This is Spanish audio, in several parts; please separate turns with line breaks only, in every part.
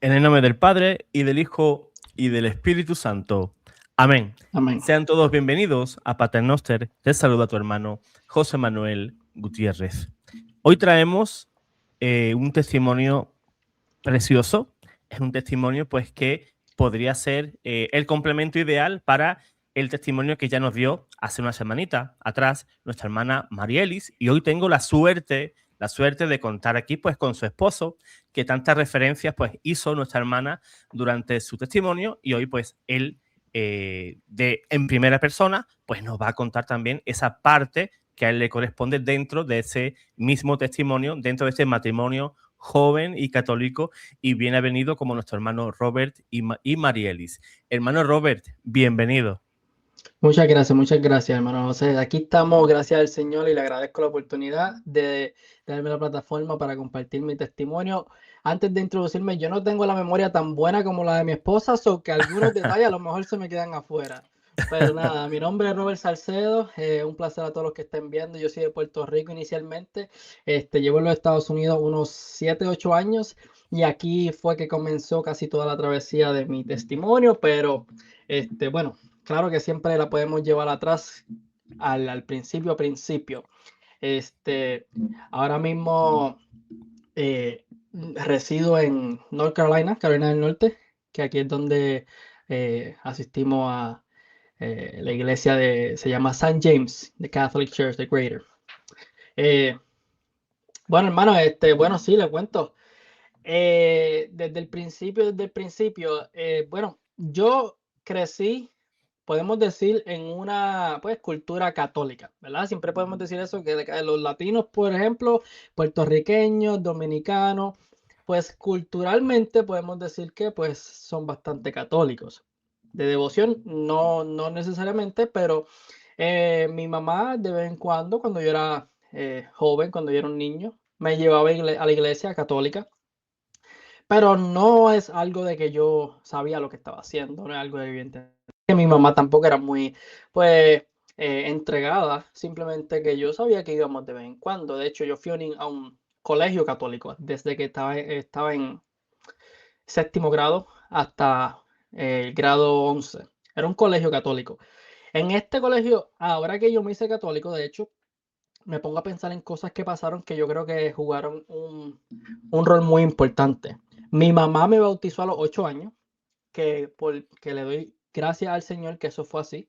En el nombre del Padre, y del Hijo, y del Espíritu Santo. Amén.
Amén.
Sean todos bienvenidos a Paternoster. Te saluda tu hermano José Manuel Gutiérrez. Hoy traemos un testimonio precioso. Es un testimonio pues que podría ser el complemento ideal para el testimonio que ya nos dio hace una semanita atrás nuestra hermana Marielis, y hoy tengo la suerte de contar aquí pues con su esposo, que tantas referencias pues hizo nuestra hermana durante su testimonio, y hoy pues él en primera persona pues nos va a contar también esa parte que a él le corresponde dentro de ese mismo testimonio, dentro de ese matrimonio joven y católico y bien avenido como nuestro hermano Robert y Marielis. Hermano Robert, bienvenido.
Muchas gracias, hermano José. Aquí estamos, gracias al Señor, y le agradezco la oportunidad de darme la plataforma para compartir mi testimonio. Antes de introducirme, yo no tengo la memoria tan buena como la de mi esposa, o que algunos detalles a lo mejor se me quedan afuera. Pero nada, mi nombre es Robert Salcedo. Un placer a todos los que estén viendo. Yo soy de Puerto Rico inicialmente. Llevo en los Estados Unidos unos 7, 8 años, y aquí fue que comenzó casi toda la travesía de mi testimonio. Pero bueno, claro que siempre la podemos llevar atrás al principio. Ahora mismo resido en North Carolina, Carolina del Norte, que aquí es donde asistimos a la iglesia se llama St. James, the Catholic Church, the Greater. Eh, bueno, hermano, bueno, sí, le cuento. Desde el principio, bueno, yo crecí, podemos decir, en una pues cultura católica, ¿verdad? Siempre podemos decir eso, que los latinos, por ejemplo, puertorriqueños, dominicanos, pues culturalmente podemos decir que pues son bastante católicos. De devoción, no necesariamente, pero mi mamá de vez en cuando yo era joven, cuando yo era un niño, me llevaba a la iglesia católica. Pero no es algo de que yo sabía lo que estaba haciendo, no es algo evidente. Que mi mamá tampoco era muy, pues, entregada, simplemente que yo sabía que íbamos de vez en cuando. De hecho, yo fui a un colegio católico desde que estaba en séptimo grado hasta el grado 11. Era un colegio católico. En este colegio, ahora que yo me hice católico, de hecho, me pongo a pensar en cosas que pasaron que yo creo que jugaron un rol muy importante. Mi mamá me bautizó a los 8 años, que le doy gracias al Señor que eso fue así.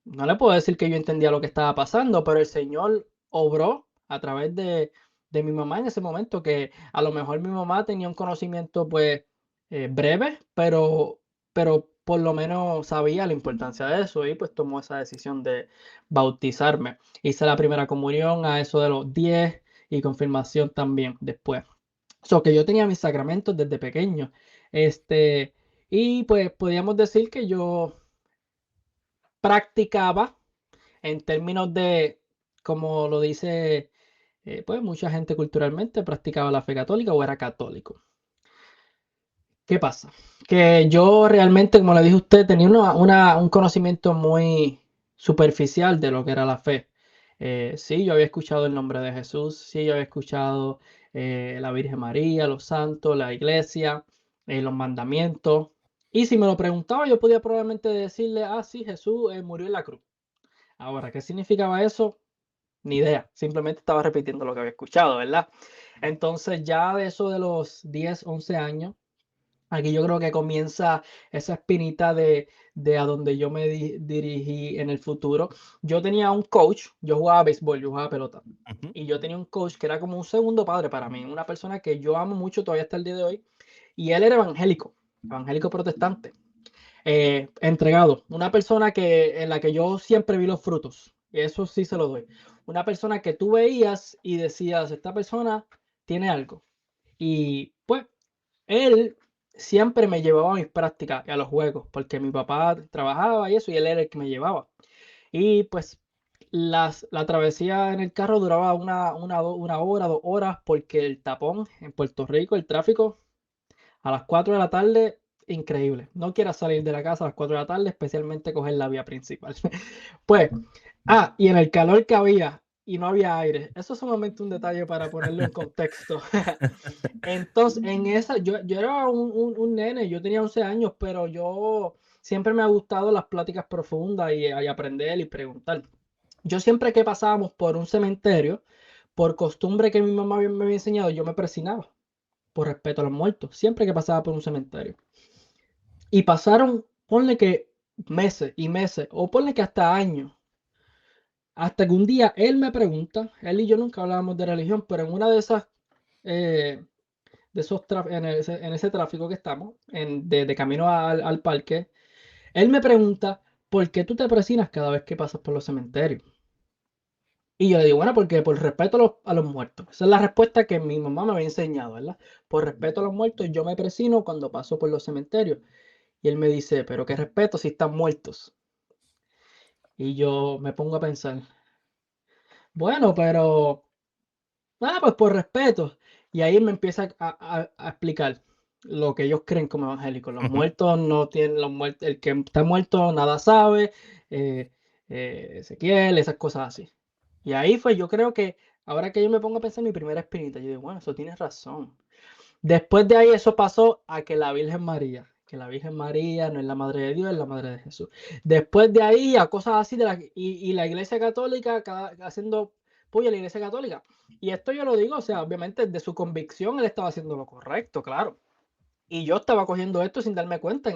No le puedo decir que yo entendía lo que estaba pasando, pero el Señor obró a través de mi mamá en ese momento, que a lo mejor mi mamá tenía un conocimiento pues breve, pero por lo menos sabía la importancia de eso, y pues tomó esa decisión de bautizarme. Hice la primera comunión a eso de los 10 y confirmación también después. So que yo tenía mis sacramentos desde pequeño. Y pues podríamos decir que yo practicaba en términos de, como lo dice, pues mucha gente culturalmente practicaba la fe católica o era católico. ¿Qué pasa? Que yo realmente, como le dije a usted, tenía un conocimiento muy superficial de lo que era la fe. Sí, yo había escuchado el nombre de Jesús, sí, yo había escuchado la Virgen María, los santos, la iglesia, los mandamientos. Y si me lo preguntaba, yo podía probablemente decirle, ah, sí, Jesús murió en la cruz. Ahora, ¿qué significaba eso? Ni idea, simplemente estaba repitiendo lo que había escuchado, ¿verdad? Entonces ya de eso de los 10, 11 años, aquí yo creo que comienza esa espinita de a donde yo me dirigí en el futuro. Yo tenía un coach, yo jugaba béisbol, yo jugaba pelota.
Uh -huh.
Y yo tenía un coach que era como un segundo padre para mí, una persona que yo amo mucho todavía hasta el día de hoy. Y él era evangélico, evangélico protestante, entregado. Una persona en la que yo siempre vi los frutos. Y eso sí se lo doy. Una persona que tú veías y decías, esta persona tiene algo. Y pues él siempre me llevaba a mis prácticas y a los juegos, porque mi papá trabajaba y eso, y él era el que me llevaba. Y pues la travesía en el carro duraba una hora, 2 horas, porque el tapón en Puerto Rico, el tráfico, a las 4 de la tarde, increíble. No quieras salir de la casa a las 4 de la tarde, especialmente coger la vía principal. Pues, y en el calor que había y no había aire. Eso es solamente un detalle para ponerlo en contexto. Entonces, en esa, yo era un nene, yo tenía 11 años, pero yo siempre me ha gustado las pláticas profundas y aprender y preguntar. Yo siempre que pasábamos por un cementerio, por costumbre que mi mamá me había enseñado, yo me persinaba por respeto a los muertos, siempre que pasaba por un cementerio. Y pasaron, ponle que meses y meses, o ponle que hasta años, hasta que un día él me pregunta, él y yo nunca hablábamos de religión, pero en una de esas, de esos en ese tráfico que estamos, de camino al parque, él me pregunta, ¿por qué tú te presinas cada vez que pasas por los cementerios? Y yo le digo, bueno, porque por respeto a los muertos. Esa es la respuesta que mi mamá me había enseñado, ¿verdad? Por respeto a los muertos, yo me presino cuando paso por los cementerios. Y él me dice, pero qué respeto si están muertos. Y yo me pongo a pensar, bueno, pero, pues por respeto. Y ahí me empieza a explicar lo que ellos creen como evangélicos. Los
Ujú.
muertos no tienen, los muertos, el que está muerto nada sabe, eh, Ezequiel, esas cosas así. Y ahí fue, yo creo que, ahora que yo me pongo a pensar mi primera espinita, yo digo, bueno, eso tienes razón. Después de ahí eso pasó a que la Virgen María no es la madre de Dios, es la madre de Jesús. Después de ahí a cosas así y la Iglesia Católica haciendo puya a la Iglesia Católica. Y esto yo lo digo, o sea, obviamente de su convicción él estaba haciendo lo correcto, claro. Y yo estaba cogiendo esto sin darme cuenta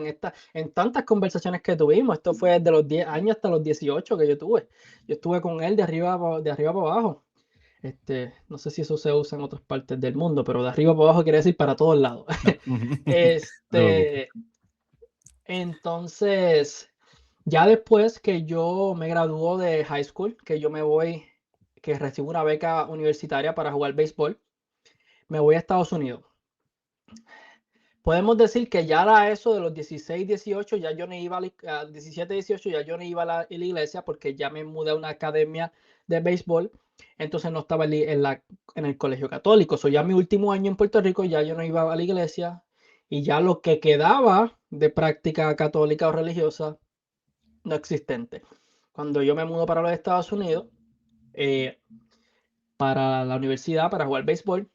en tantas conversaciones que tuvimos. Esto fue desde los 10 años hasta los 18 que yo tuve. Yo estuve con él de arriba para abajo. No sé si eso se usa en otras partes del mundo, pero de arriba para abajo quiere decir para todos lados.
No. No te preocupes.
Este, entonces, ya después que yo me graduó de high school, que recibo una beca universitaria para jugar béisbol, me voy a Estados Unidos. Podemos decir que ya era eso de los 16, 18, ya yo no iba a 17, 18, ya yo no iba a la iglesia porque ya me mudé a una academia de béisbol, entonces no estaba en el colegio católico. So, ya mi último año en Puerto Rico ya yo no iba a la iglesia y ya lo que quedaba de práctica católica o religiosa no existente. Cuando yo me mudo para los Estados Unidos, eh, para la universidad, para jugar béisbol,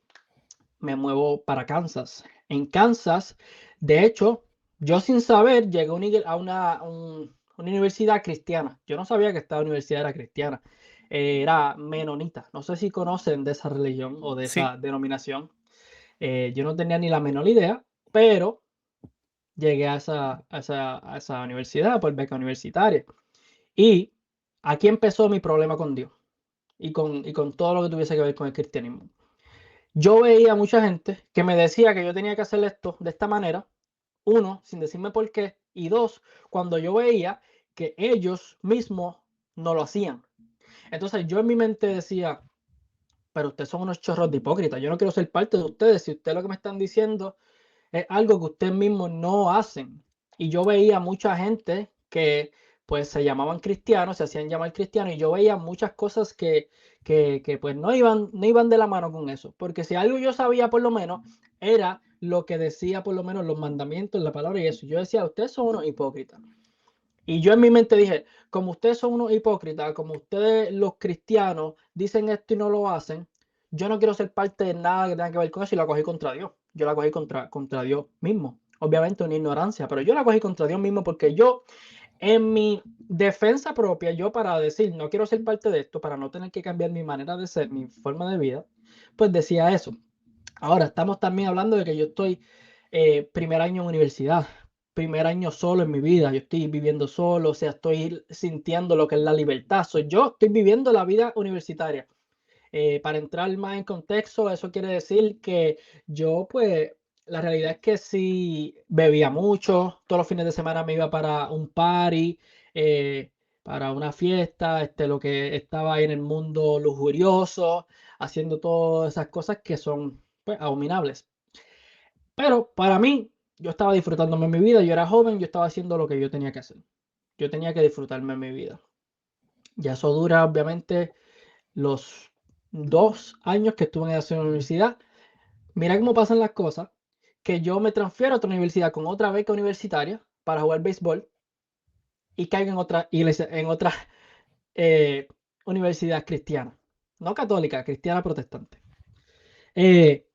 me muevo para Kansas. En Kansas, de hecho, yo sin saber llegué a una universidad cristiana. Yo no sabía que esta universidad era cristiana. Era menonita. No sé si conocen de esa religión o de
Sí.
esa denominación. Yo no tenía ni la menor idea, pero llegué a esa universidad por beca universitaria. Y aquí empezó mi problema con Dios y con todo lo que tuviese que ver con el cristianismo. Yo veía mucha gente que me decía que yo tenía que hacer esto de esta manera, uno, sin decirme por qué, y dos, cuando yo veía que ellos mismos no lo hacían. Entonces yo en mi mente decía, pero ustedes son unos chorros de hipócritas, yo no quiero ser parte de ustedes, si ustedes lo que me están diciendo es algo que ustedes mismos no hacen. Y yo veía mucha gente que pues se llamaban cristianos, se hacían llamar cristianos, y yo veía muchas cosas que pues no iban de la mano con eso. Porque si algo yo sabía por lo menos, era lo que decía por lo menos los mandamientos, la palabra y eso. Yo decía, ustedes son unos hipócritas. Y yo en mi mente dije, como ustedes son unos hipócritas, como ustedes los cristianos dicen esto y no lo hacen, yo no quiero ser parte de nada que tenga que ver con eso y la cogí contra Dios. Yo la cogí contra Dios mismo. Obviamente una ignorancia, pero yo la cogí contra Dios mismo porque yo, en mi defensa propia, yo para decir, no quiero ser parte de esto, para no tener que cambiar mi manera de ser, mi forma de vida, pues decía eso. Ahora, estamos también hablando de que yo estoy primer año en universidad, primer año solo en mi vida, yo estoy viviendo solo, o sea, estoy sintiendo lo que es la libertad. Yo estoy viviendo la vida universitaria. Para entrar más en contexto, eso quiere decir que yo, pues, la realidad es que sí bebía mucho, todos los fines de semana me iba para un party, para una fiesta, lo que estaba ahí en el mundo lujurioso, haciendo todas esas cosas que son, pues, abominables. Pero para mí, yo estaba disfrutándome mi vida, yo era joven, yo estaba haciendo lo que yo tenía que hacer. Yo tenía que disfrutarme mi vida. Ya eso dura, obviamente, los 2 años que estuve en la universidad. Mira cómo pasan las cosas, que yo me transfiero a otra universidad con otra beca universitaria para jugar béisbol y caigo en otra iglesia, en otra universidad cristiana. no católica, cristiana protestante. Eh,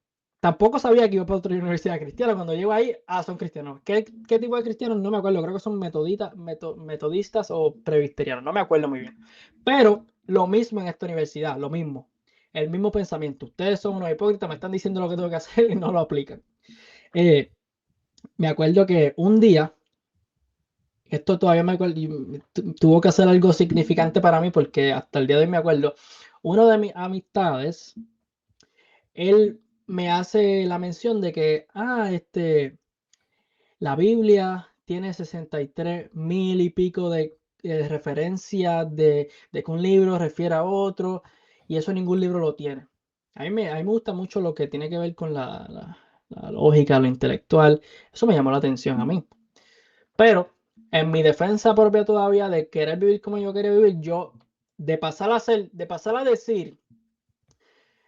Tampoco sabía que iba para otra universidad cristiana. Cuando llego ahí, son cristianos. ¿Qué tipo de cristianos? No me acuerdo. Creo que son metodistas o presbiterianos. No me acuerdo muy bien. Pero lo mismo en esta universidad, lo mismo. El mismo pensamiento. Ustedes son unos hipócritas, me están diciendo lo que tengo que hacer y no lo aplican. Me acuerdo que un día, esto todavía me acuerdo, tuvo que hacer algo significante para mí porque hasta el día de hoy me acuerdo, uno de mis amistades, él me hace la mención de que, la Biblia tiene 63,000 y pico de referencias de que un libro refiere a otro, y eso ningún libro lo tiene. A mí me gusta mucho lo que tiene que ver con la lógica, lo intelectual. Eso me llamó la atención a mí. Pero en mi defensa propia todavía de querer vivir como yo quería vivir, yo de pasar a decir,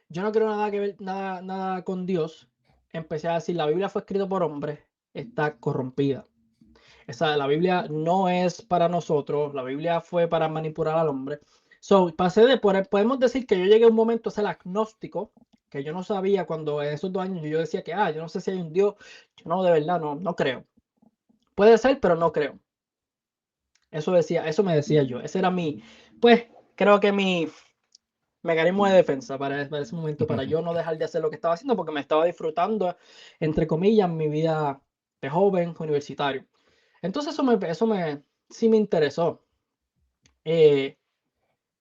yo no quiero nada que ver, nada con Dios, empecé a decir, la Biblia fue escrita por hombres, está corrompida. La Biblia no es para nosotros, la Biblia fue para manipular al hombre. Podemos decir que yo llegué a un momento a ser agnóstico, que yo no sabía cuando en esos 2 años yo decía que, yo no sé si hay un Dios, yo no, de verdad, no creo. Puede ser, pero no creo. Eso me decía yo. Ese era pues creo que mi mecanismo de defensa para ese momento, para yo no dejar de hacer lo que estaba haciendo, porque me estaba disfrutando, entre comillas, mi vida de joven universitario. Entonces sí me interesó.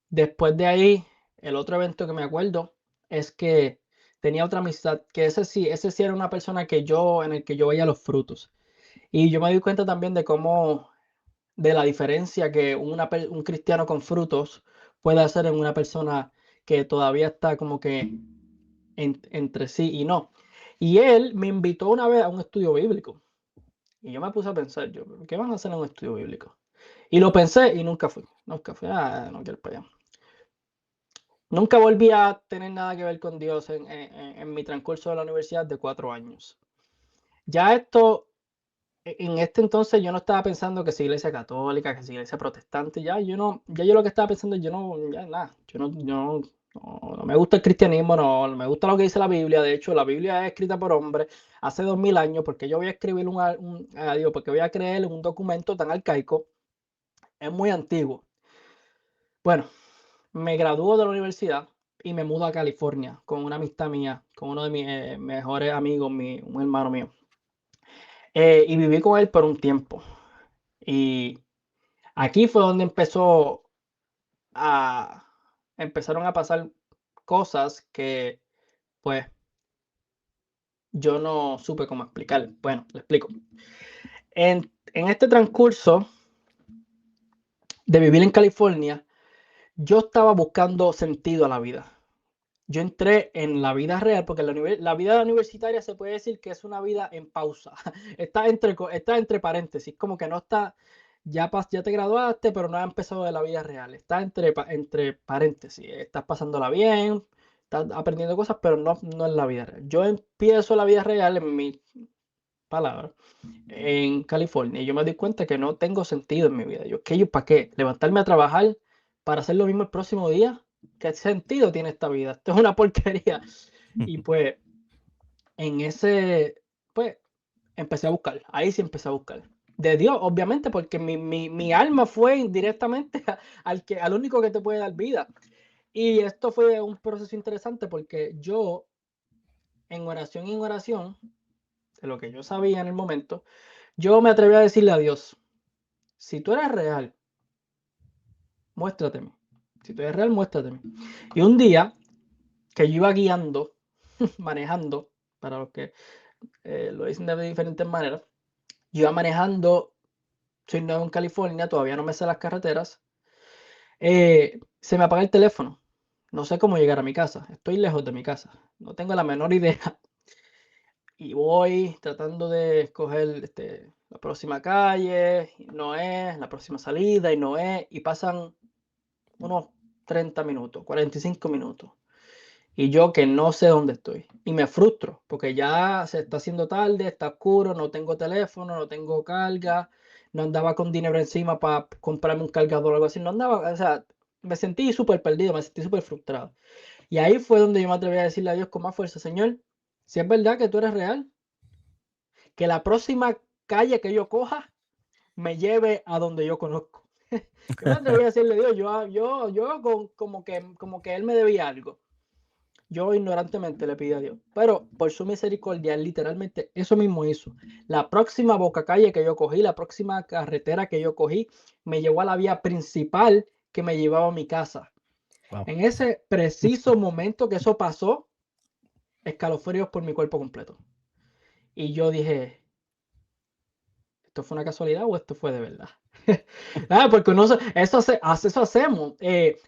Después de ahí, el otro evento que me acuerdo es que tenía otra amistad, que ese sí era una persona en el que yo veía los frutos. Y yo me di cuenta también de la diferencia que un cristiano con frutos puede hacer en una persona que todavía está como que entre sí y no. Y él me invitó una vez a un estudio bíblico. Y yo me puse a pensar, ¿qué van a hacer en un estudio bíblico? Y lo pensé y nunca fui. Nunca fui. No quiero ir para allá. Nunca volví a tener nada que ver con Dios en mi transcurso de la universidad de 4 años. Ya en este entonces yo no estaba pensando que sea iglesia católica, que sea iglesia protestante, ya yo lo que estaba pensando, ya nada, no me gusta el cristianismo, no me gusta lo que dice la Biblia. De hecho, la Biblia es escrita por hombres hace 2000 años, porque yo voy a escribir porque voy a creer en un documento tan arcaico, es muy antiguo. Bueno, me graduó de la universidad y me mudo a California con una amistad mía, con uno de mis mejores amigos, un hermano mío. Y viví con él por un tiempo. Y aquí fue donde empezaron a pasar cosas que, pues, yo no supe cómo explicar. Bueno, le explico. En este transcurso de vivir en California, yo estaba buscando sentido a la vida. Yo entré en la vida real, porque la vida universitaria se puede decir que es una vida en pausa. Está entre paréntesis, como que no está, ya te graduaste, pero no ha empezado de la vida real. Está entre paréntesis. Estás pasándola bien, estás aprendiendo cosas, pero no en la vida real. Yo empiezo la vida real, en mi palabra, en California, y yo me doy cuenta que no tengo sentido en mi vida. ¿Para qué? ¿Levantarme a trabajar para hacer lo mismo el próximo día? ¿Qué sentido tiene esta vida? Esto es una porquería. Y pues, pues, empecé a buscar. Ahí sí empecé a buscar. De Dios, obviamente, porque mi alma fue indirectamente al único que te puede dar vida. Y esto fue un proceso interesante porque yo, en oración, de lo que yo sabía en el momento, yo me atreví a decirle a Dios, si tú eres real, muéstrateme. Si tú eres real, muéstrateme. Y un día que yo iba guiando, manejando, para los que lo dicen de diferentes maneras, yo iba manejando, soy nuevo en California, todavía no me sé las carreteras, se me apaga el teléfono. No sé cómo llegar a mi casa, estoy lejos de mi casa, no tengo la menor idea. Y voy tratando de escoger la próxima calle, y no es, la próxima salida, y no es, y pasan unos 30 minutos, 45 minutos. Y yo que no sé dónde estoy. Y me frustro, porque ya se está haciendo tarde, está oscuro, no tengo teléfono, no tengo carga, no andaba con dinero encima para comprarme un cargador o algo así. No andaba, o sea, me sentí súper perdido, me sentí súper frustrado. Y ahí fue donde yo me atreví a decirle a Dios con más fuerza, Señor, si es verdad que tú eres real, que la próxima calle que yo coja me lleve a donde yo conozco. Yo me atreví a decirle, Dios, como que él me debía algo. Yo ignorantemente le pedí a Dios, pero por su misericordia, literalmente eso mismo hizo. La próxima boca calle que yo cogí, la próxima carretera que yo cogí, me llevó a la vía principal que me llevaba a mi casa.
Wow.
En ese preciso momento que eso pasó, escalofríos por mi cuerpo completo. Y yo dije, ¿esto fue una casualidad o esto fue de verdad? Porque no sé, eso hacemos.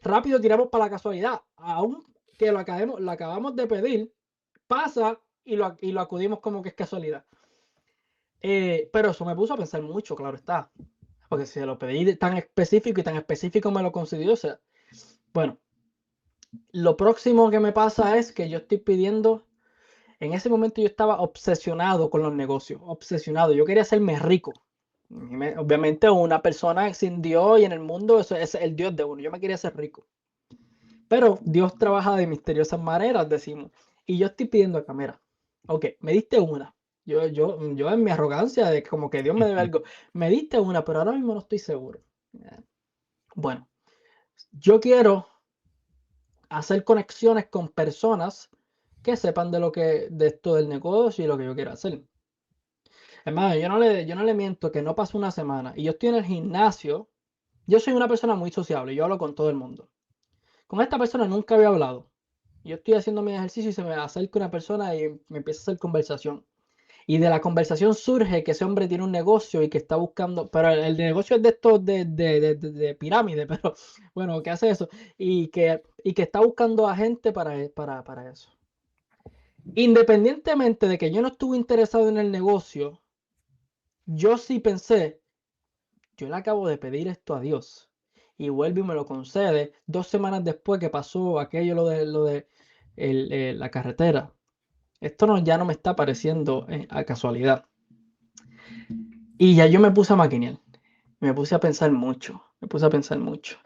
Rápido tiramos para la casualidad. Aún que lo acabamos de pedir, pasa y lo acudimos como que es casualidad. Pero eso me puso a pensar mucho, claro está. Porque si lo pedí tan específico y tan específico me lo concedió, o sea, bueno, lo próximo que me pasa es que yo estoy pidiendo, en ese momento yo estaba obsesionado con los negocios, obsesionado, yo quería hacerme rico. Obviamente una persona sin Dios y en el mundo, eso es el Dios de uno, yo me quería hacer rico. Pero Dios trabaja de misteriosas maneras, decimos. Y yo estoy pidiendo acá, mira, ok, me diste una. Yo en mi arrogancia de como que Dios me debe algo, me diste una, pero ahora mismo no estoy seguro. Bueno, yo quiero hacer conexiones con personas que sepan de esto del negocio y lo que yo quiero hacer. Hermano, yo no le miento que no pasó una semana y yo estoy en el gimnasio. Yo soy una persona muy sociable, yo hablo con todo el mundo. Con esta persona nunca había hablado. Yo estoy haciendo mi ejercicio y se me acerca una persona y me empieza a hacer conversación. Y de la conversación surge que ese hombre tiene un negocio y que está buscando, pero el negocio es de estos de pirámide, pero bueno, que hace eso. Y que está buscando a gente para eso. Independientemente de que yo no estuve interesado en el negocio, yo sí pensé, yo le acabo de pedir esto a Dios. Y vuelve y me lo concede 2 semanas después que pasó aquello, lo de la carretera. Esto no, ya no me está pareciendo a casualidad. Y ya yo me puse a maquinear. Me puse a pensar mucho. Me puse a pensar mucho.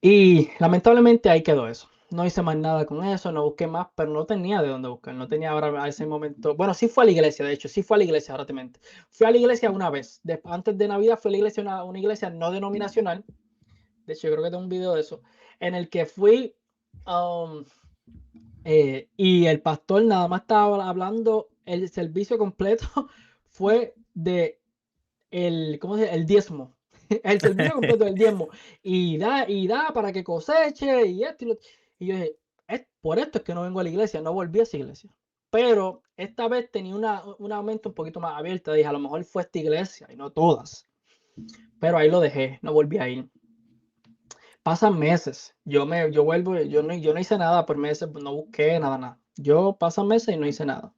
Y lamentablemente ahí quedó eso. No hice más nada con eso, no busqué más, pero no tenía de dónde buscar. No tenía ahora a ese momento. Bueno, sí fue a la iglesia, de hecho, sí fue a la iglesia, ahora te miento. Fui a la iglesia una vez. Antes de Navidad fui a la iglesia, una iglesia no denominacional. De hecho, yo creo que tengo un video de eso. En el que fui. Y el pastor nada más estaba hablando, el servicio completo fue de ¿cómo se dice? El diezmo. El servicio completo del diezmo. Y da para que coseche y esto y lo. Y yo dije, por esto es que no vengo a la iglesia, no volví a esa iglesia. Pero esta vez tenía una mente un poquito más abierta. Dije, a lo mejor fue esta iglesia y no todas. Pero ahí lo dejé, no volví a ir. Pasan meses, yo vuelvo, yo no hice nada por meses, no busqué nada. Pasan meses y no hice nada.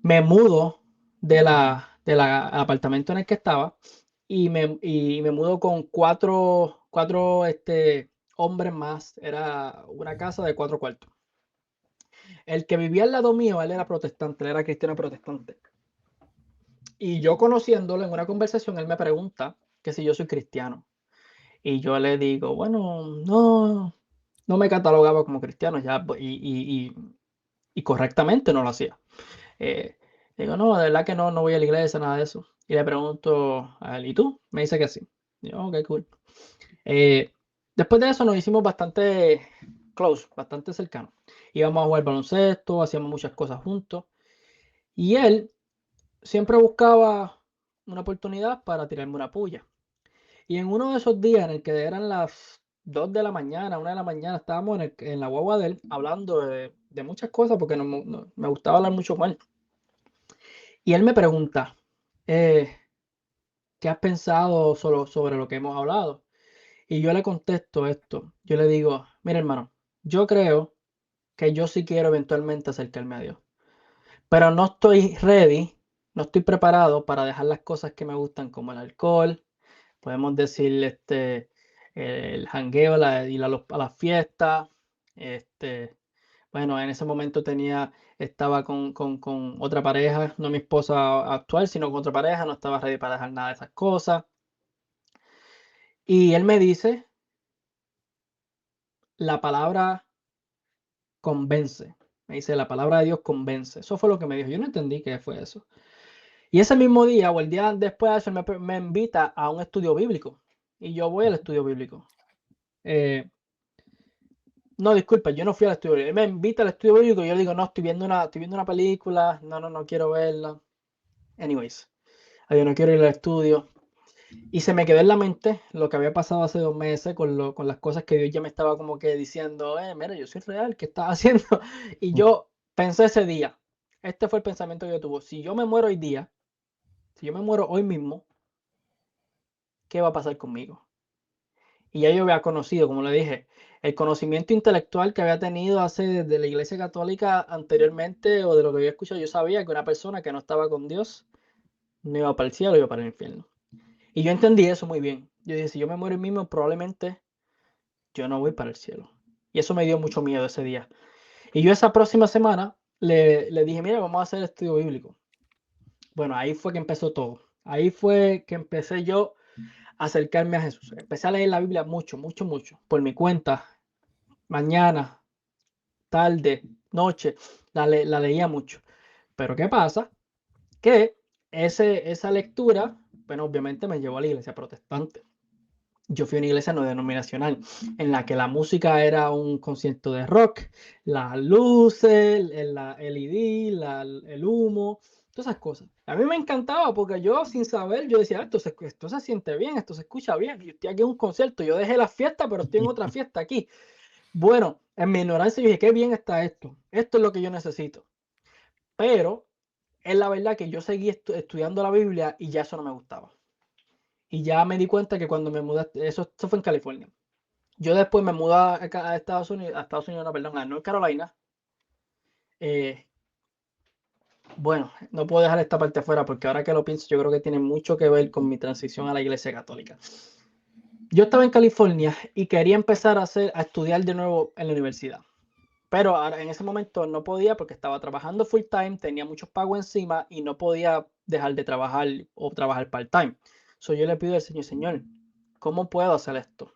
Me mudo del apartamento en el que estaba y me mudo con cuatro hombres más. Era una casa de 4 cuartos. El que vivía al lado mío, él era protestante, él era cristiano protestante. Y yo conociéndolo en una conversación, él me pregunta que si yo soy cristiano. Y yo le digo, bueno, no me catalogaba como cristiano ya, y correctamente no lo hacía. Eh, Digo, no, de verdad que no voy a la iglesia, nada de eso. Y le pregunto a él, ¿y tú? Me dice que sí. Y yo, ok, cool. Eh, Después de eso nos hicimos bastante close, bastante cercanos. Íbamos a jugar baloncesto, hacíamos muchas cosas juntos. Y él siempre buscaba una oportunidad para tirarme una puya. Y en uno de esos días en el que eran las 2 de la mañana, 1 de la mañana, estábamos en la guagua de él hablando de muchas cosas porque me gustaba hablar mucho con él. Y él me pregunta, ¿qué has pensado sobre lo que hemos hablado? Y yo le contesto esto. Yo le digo, mira hermano, yo creo que yo sí quiero eventualmente acercarme a Dios, pero no estoy ready, no estoy preparado para dejar las cosas que me gustan como el alcohol, podemos decir el jangueo, ir a las fiestas. Bueno, en ese momento estaba con otra pareja, no mi esposa actual, sino con otra pareja, no estaba ready para dejar nada de esas cosas. Y él me dice, la palabra convence. Me dice, la palabra de Dios convence. Eso fue lo que me dijo. Yo no entendí qué fue eso. Y ese mismo día o el día después de eso, me invita a un estudio bíblico. Y yo voy al estudio bíblico. No, disculpa, yo no fui al estudio bíblico. Él me invita al estudio bíblico y yo le digo, no, estoy viendo una película. No quiero verla. Anyways, yo no quiero ir al estudio. Y se me quedó en la mente lo que había pasado hace 2 meses con las cosas que Dios ya me estaba como que diciendo, mira, yo soy real, ¿qué estás haciendo? Y yo pensé ese día, este fue el pensamiento que yo tuve, si yo me muero hoy día, si yo me muero hoy mismo, ¿qué va a pasar conmigo? Y ya yo había conocido, como le dije, el conocimiento intelectual que había tenido de la Iglesia Católica anteriormente o de lo que había escuchado, yo sabía que una persona que no estaba con Dios no iba para el cielo, iba para el infierno. Y yo entendí eso muy bien. Yo dije, si yo me muero hoy mismo, probablemente yo no voy para el cielo. Y eso me dio mucho miedo ese día. Y yo esa próxima semana le dije, mira, vamos a hacer estudio bíblico. Bueno, ahí fue que empezó todo. Ahí fue que empecé yo a acercarme a Jesús. Empecé a leer la Biblia mucho, por mi cuenta. Mañana, tarde, noche, la leía mucho. Pero ¿qué pasa? Que esa lectura, bueno, obviamente me llevó a la iglesia protestante. Yo fui a una iglesia no denominacional en la que la música era un concierto de rock, las luces, la LED, el humo, todas esas cosas. A mí me encantaba porque yo sin saber, yo decía, esto se siente bien, esto se escucha bien. Yo estoy aquí en un concierto, yo dejé la fiesta, pero estoy en otra fiesta aquí. Bueno, en mi ignorancia yo dije, qué bien está esto. Esto es lo que yo necesito. Pero es la verdad que yo seguí estudiando la Biblia y ya eso no me gustaba. Y ya me di cuenta que cuando me mudé, eso fue en California. Yo después me mudé a Estados Unidos, no, perdón, a North Carolina. Eh, bueno, no puedo dejar esta parte fuera porque ahora que lo pienso, yo creo que tiene mucho que ver con mi transición a la iglesia católica. Yo estaba en California y quería empezar a estudiar de nuevo en la universidad. Pero ahora, en ese momento no podía porque estaba trabajando full time, tenía muchos pagos encima y no podía dejar de trabajar o trabajar part time. So yo le pido al Señor, ¿cómo puedo hacer esto?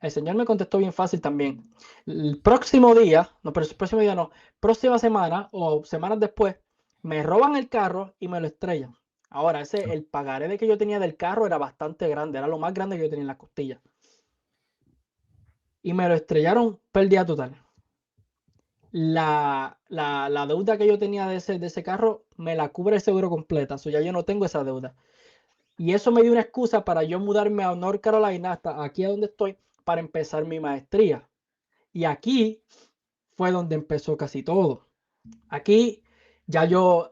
El señor me contestó bien fácil también. El próximo día, no, pero el próximo día no, próxima semana o semanas después, me roban el carro y me lo estrellan. Ahora, el pagaré de que yo tenía del carro era bastante grande, era lo más grande que yo tenía en las costillas. Y me lo estrellaron pérdida total. La deuda que yo tenía de ese carro me la cubre el seguro completa, so ya yo no tengo esa deuda. Y eso me dio una excusa para yo mudarme a North Carolina, hasta aquí a donde estoy, para empezar mi maestría. Y aquí fue donde empezó casi todo. Aquí ya yo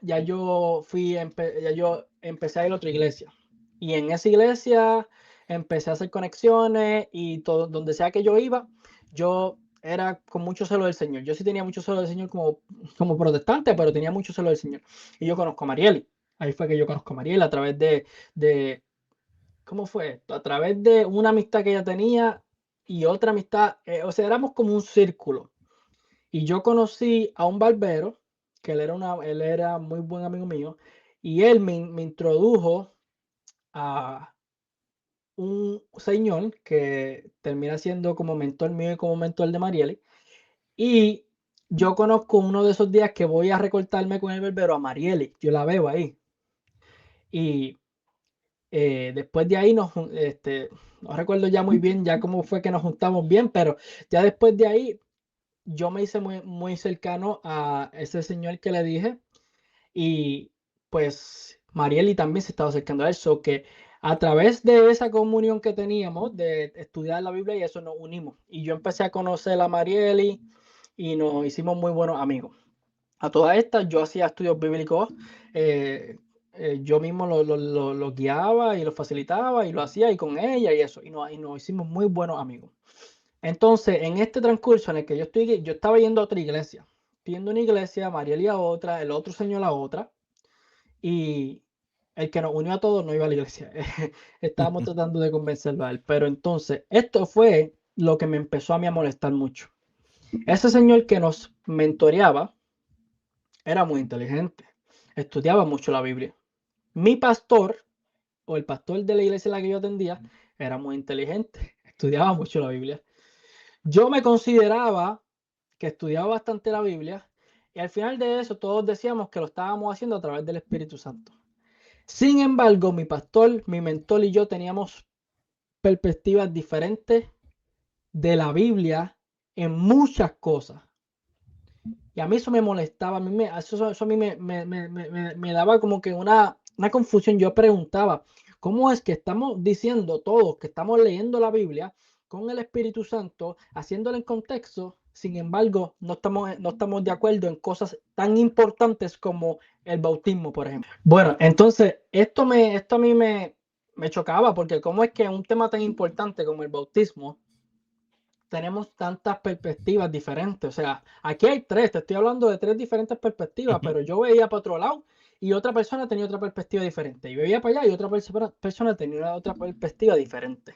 empecé a ir a otra iglesia. Y en esa iglesia empecé a hacer conexiones y todo, donde sea que yo iba, yo era con mucho celo del Señor. Yo sí tenía mucho celo del Señor como protestante, pero tenía mucho celo del Señor. Y yo conozco a Marieli. Ahí fue que yo conozco a Marieli a través de ¿cómo fue esto? A través de una amistad que ella tenía y otra amistad, o sea, éramos como un círculo. Y yo conocí a un barbero, que él era muy buen amigo mío, y él me introdujo a un señor que termina siendo como mentor mío y como mentor de Marieli. Y yo conozco uno de esos días que voy a recortarme con el barbero a Marieli. Yo la veo ahí. Y después de ahí no recuerdo ya muy bien ya cómo fue que nos juntamos bien, pero ya después de ahí yo me hice muy cercano a ese señor que le dije y pues Marieli también se estaba acercando a eso, que a través de esa comunión que teníamos de estudiar la Biblia y eso nos unimos. Y yo empecé a conocer a Marieli y nos hicimos muy buenos amigos. A todas estas yo hacía estudios bíblicos, eh, yo mismo lo guiaba y lo facilitaba y lo hacía y con ella y eso, y nos hicimos muy buenos amigos. Entonces, en este transcurso en el que yo estaba yendo a otra iglesia, yendo a una iglesia, Mariel y a otra, el otro señor a otra, y el que nos unió a todos no iba a la iglesia. Estábamos tratando de convencerlo a él, pero entonces esto fue lo que me empezó a mí a molestar mucho. Ese señor que nos mentoreaba era muy inteligente, estudiaba mucho la Biblia. Mi pastor, o el pastor de la iglesia en la que yo atendía, era muy inteligente, estudiaba mucho la Biblia. Yo me consideraba que estudiaba bastante la Biblia y al final de eso todos decíamos que lo estábamos haciendo a través del Espíritu Santo. Sin embargo, mi pastor, mi mentor y yo teníamos perspectivas diferentes de la Biblia en muchas cosas. Y a mí eso me molestaba, eso a mí me daba como que una confusión. Yo preguntaba, ¿cómo es que estamos diciendo todos que estamos leyendo la Biblia con el Espíritu Santo, haciéndolo en contexto? Sin embargo, no estamos de acuerdo en cosas tan importantes como el bautismo, por ejemplo. Bueno, entonces, esto a mí me chocaba, porque cómo es que un tema tan importante como el bautismo tenemos tantas perspectivas diferentes. O sea, aquí hay tres, te estoy hablando de tres diferentes perspectivas, pero yo veía para otro lado y otra persona tenía otra perspectiva diferente. Y veía para allá y otra persona tenía otra perspectiva diferente.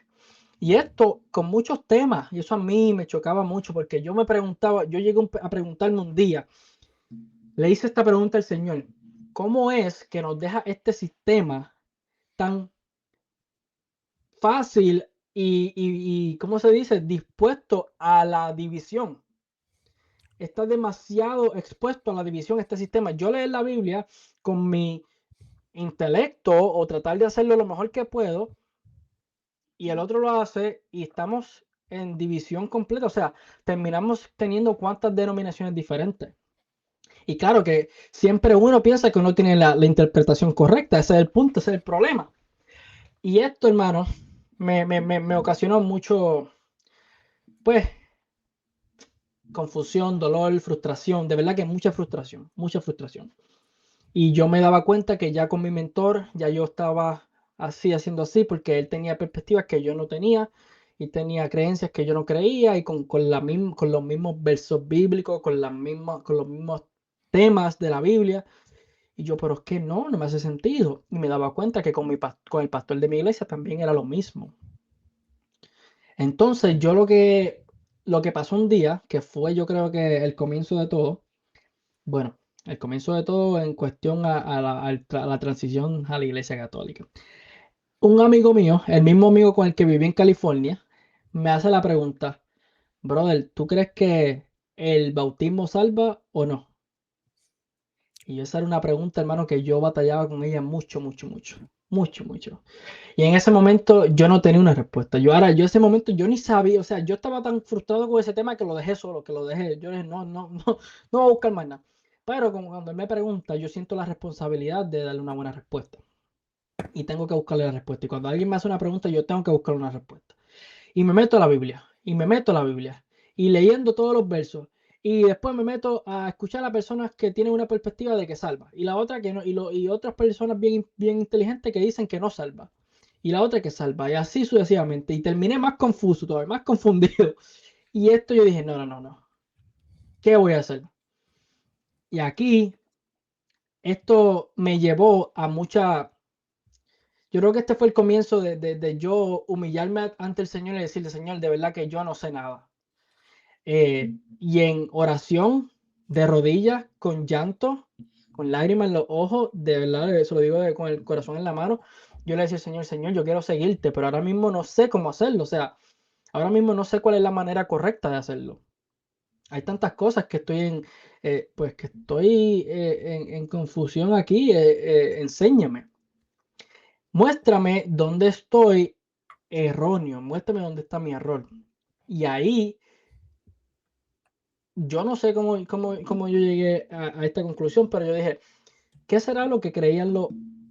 Y esto con muchos temas, y eso a mí me chocaba mucho, porque yo me preguntaba, yo llegué a preguntarme un día, le hice esta pregunta al Señor: ¿cómo es que nos deja este sistema tan fácil y ¿cómo se dice?, dispuesto a la división? Está demasiado expuesto a la división este sistema. Yo leer la Biblia con mi intelecto o tratar de hacerlo lo mejor que puedo, y el otro lo hace y estamos en división completa. O sea, terminamos teniendo cuántas denominaciones diferentes. Y claro que siempre uno piensa que uno tiene la interpretación correcta. Ese es el punto, ese es el problema. Y esto, hermano, me ocasionó mucho, pues, confusión, dolor, frustración. De verdad que mucha frustración, mucha frustración. Y yo me daba cuenta que ya con mi mentor, ya yo estaba así, haciendo así, porque él tenía perspectivas que yo no tenía y tenía creencias que yo no creía, y con los mismos versos bíblicos, con los mismos temas de la Biblia. Y yo, pero es que no me hace sentido. Y me daba cuenta que con el pastor de mi iglesia también era lo mismo. Entonces yo lo que pasó un día, que fue yo creo que el comienzo de todo, bueno, el comienzo de todo en cuestión a la transición a la iglesia católica. Un amigo mío, el mismo amigo con el que viví en California, me hace la pregunta: brother, ¿tú crees que el bautismo salva o no? Y esa era una pregunta, hermano, que yo batallaba con ella mucho, mucho, mucho, mucho, mucho. Y en ese momento yo no tenía una respuesta. Yo ese momento yo ni sabía, o sea, yo estaba tan frustrado con ese tema que lo dejé solo, que lo dejé. Yo dije, no voy a buscar más nada. Pero como cuando él me pregunta, yo siento la responsabilidad de darle una buena respuesta. Y tengo que buscarle la respuesta. Y cuando alguien me hace una pregunta, yo tengo que buscar una respuesta. Y me meto a la Biblia, y me meto a la Biblia, y leyendo todos los versos. Y después me meto a escuchar a personas que tienen una perspectiva de que salva, y la otra que no, y otras personas bien, bien inteligentes que dicen que no salva, y la otra que salva, y así sucesivamente. Y terminé más confuso todavía, más confundido. Y esto yo dije, no. ¿Qué voy a hacer? Y aquí, esto me llevó a mucha... Yo creo que este fue el comienzo de yo humillarme ante el Señor y decirle: Señor, de verdad que yo no sé nada. Y en oración, de rodillas, con llanto, con lágrimas en los ojos, de verdad, eso lo digo con el corazón en la mano, yo le decía: Señor, yo quiero seguirte, pero ahora mismo no sé cómo hacerlo. O sea, ahora mismo no sé cuál es la manera correcta de hacerlo. Hay tantas cosas que estoy en confusión aquí. Enséñame. Muéstrame dónde estoy erróneo, muéstrame dónde está mi error. Y ahí yo no sé cómo yo llegué a esta conclusión, pero yo dije: ¿qué será lo que creían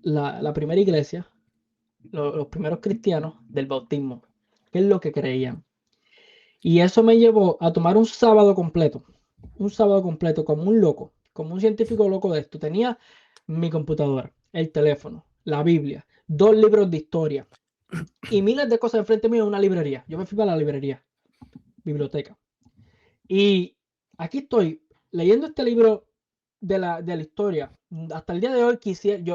la primera iglesia, los primeros cristianos del bautismo? ¿Qué es lo que creían? Y eso me llevó a tomar un sábado completo como un loco, como un científico loco de esto. Tenía mi computadora, el teléfono, la Biblia, 2 libros de historia y miles de cosas enfrente mío en una librería. Yo me fui para la librería, biblioteca. Y aquí estoy leyendo este libro de la historia. Hasta el día de hoy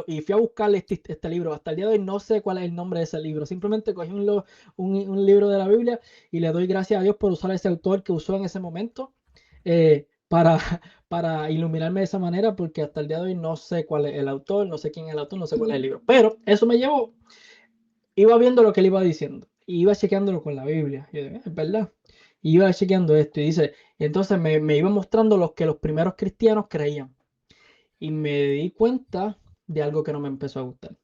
y fui a buscarle este libro. Hasta el día de hoy no sé cuál es el nombre de ese libro. Simplemente cogí un libro de la Biblia y le doy gracias a Dios por usar ese autor que usó en ese momento, para, para iluminarme de esa manera, porque hasta el día de hoy no sé cuál es el autor, no sé quién es el autor, no sé cuál es el libro. Pero eso me llevó, iba viendo lo que él iba diciendo. Y iba chequeándolo con la Biblia. Yo dije, es verdad. Y iba chequeando esto y dice, y entonces me iba mostrando los que los primeros cristianos creían. Y me di cuenta de algo que no me empezó a gustar.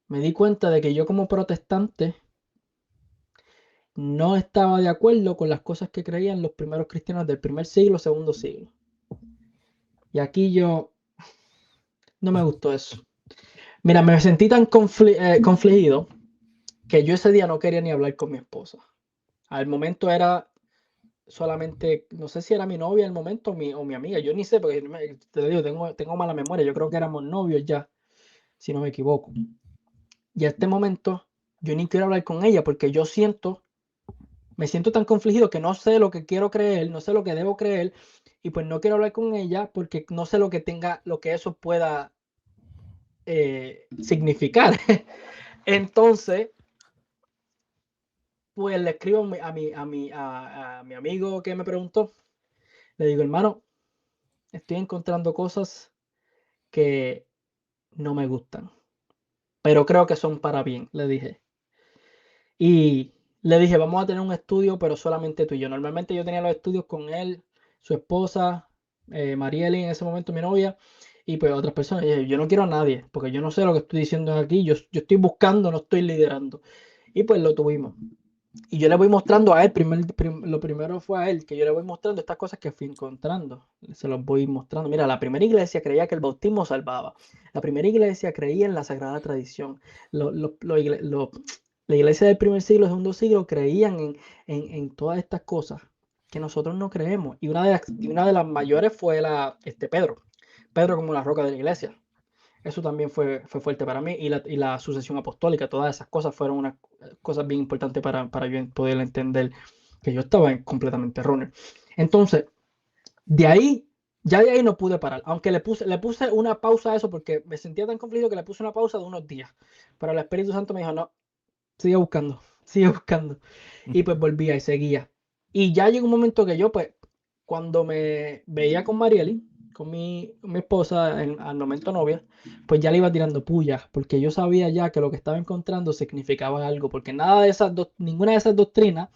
Me di cuenta de que yo como protestante no estaba de acuerdo con las cosas que creían los primeros cristianos del primer siglo, segundo siglo. Y aquí yo no me gustó eso. Mira, me sentí tan confligido que yo ese día no quería ni hablar con mi esposa. Al momento era solamente, no sé si era mi novia al momento o mi amiga, yo ni sé, porque te digo, tengo mala memoria, yo creo que éramos novios ya, si no me equivoco. Y a este momento yo ni quiero hablar con ella porque me siento tan confligido que no sé lo que quiero creer, no sé lo que debo creer, y pues no quiero hablar con ella porque no sé lo que lo que eso pueda significar. Entonces, pues le escribo a mi amigo que me preguntó, le digo, hermano, estoy encontrando cosas que no me gustan, pero creo que son para bien, le dije. Y le dije, vamos a tener un estudio, pero solamente tú y yo. Normalmente yo tenía los estudios con él, su esposa, Marieli en ese momento, mi novia, y pues otras personas. Y dije, yo no quiero a nadie, porque yo no sé lo que estoy diciendo aquí, yo estoy buscando, no estoy liderando. Y pues lo tuvimos. Y yo le voy mostrando a él, lo primero fue a él, que yo le voy mostrando estas cosas que fui encontrando. Se los voy mostrando. Mira, la primera iglesia creía que el bautismo salvaba. La primera iglesia creía en la sagrada tradición. La iglesia del primer siglo, segundo siglo, creían en todas estas cosas que nosotros no creemos. Y una de las mayores fue Pedro. Pedro como la roca de la iglesia. Eso también fue fuerte para mí. Y la sucesión apostólica, todas esas cosas fueron unas cosas bien importantes para yo poder entender que yo estaba completamente erróneo. Entonces, de ahí, ya de ahí no pude parar. Aunque le puse una pausa a eso porque me sentía tan conflicto que le puse una pausa de unos días. Pero el Espíritu Santo me dijo, no, sigue buscando, sigue buscando. Y pues volvía y seguía. Y ya llegó un momento que yo, pues, cuando me veía con Marieli, con mi esposa, al momento novia, pues ya le iba tirando pullas, porque yo sabía ya que lo que estaba encontrando significaba algo, porque ninguna de esas doctrinas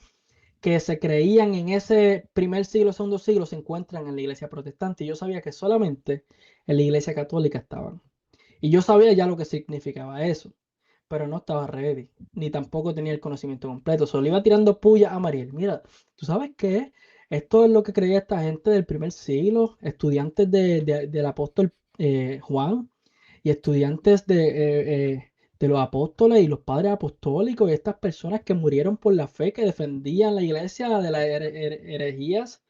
que se creían en ese primer siglo, segundo siglo, se encuentran en la iglesia protestante. Y yo sabía que solamente en la iglesia católica estaban. Y yo sabía ya lo que significaba eso, pero no estaba ready, ni tampoco tenía el conocimiento completo. Solo iba tirando puya a Mariel. Mira, ¿tú sabes qué? Esto es lo que creía esta gente del primer siglo, estudiantes del apóstol Juan y estudiantes de los apóstoles y los padres apostólicos y estas personas que murieron por la fe, que defendían la iglesia de las herejías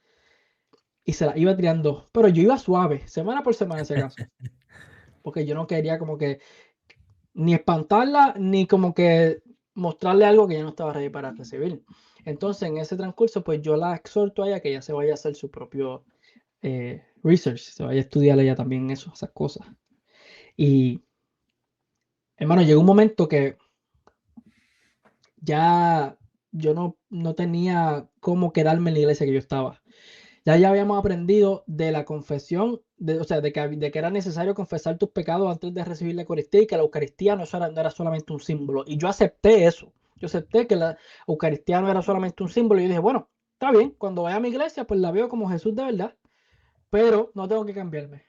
y se las iba tirando. Pero yo iba suave, semana por semana en ese caso, porque yo no quería como que ni espantarla, ni como que mostrarle algo que ya no estaba ready para recibir. Entonces, en ese transcurso, pues yo la exhorto a ella que ella se vaya a hacer su propio research, se vaya a estudiar ella también eso, esas cosas. Y, hermano, llegó un momento que ya yo no tenía cómo quedarme en la iglesia que yo estaba. Ya habíamos aprendido de la confesión, o sea, de que era necesario confesar tus pecados antes de recibir la Eucaristía y que la Eucaristía no era solamente un símbolo. Y yo acepté eso. Yo acepté que la Eucaristía no era solamente un símbolo. Y yo dije, bueno, está bien, cuando vaya a mi iglesia, pues la veo como Jesús de verdad, pero no tengo que cambiarme.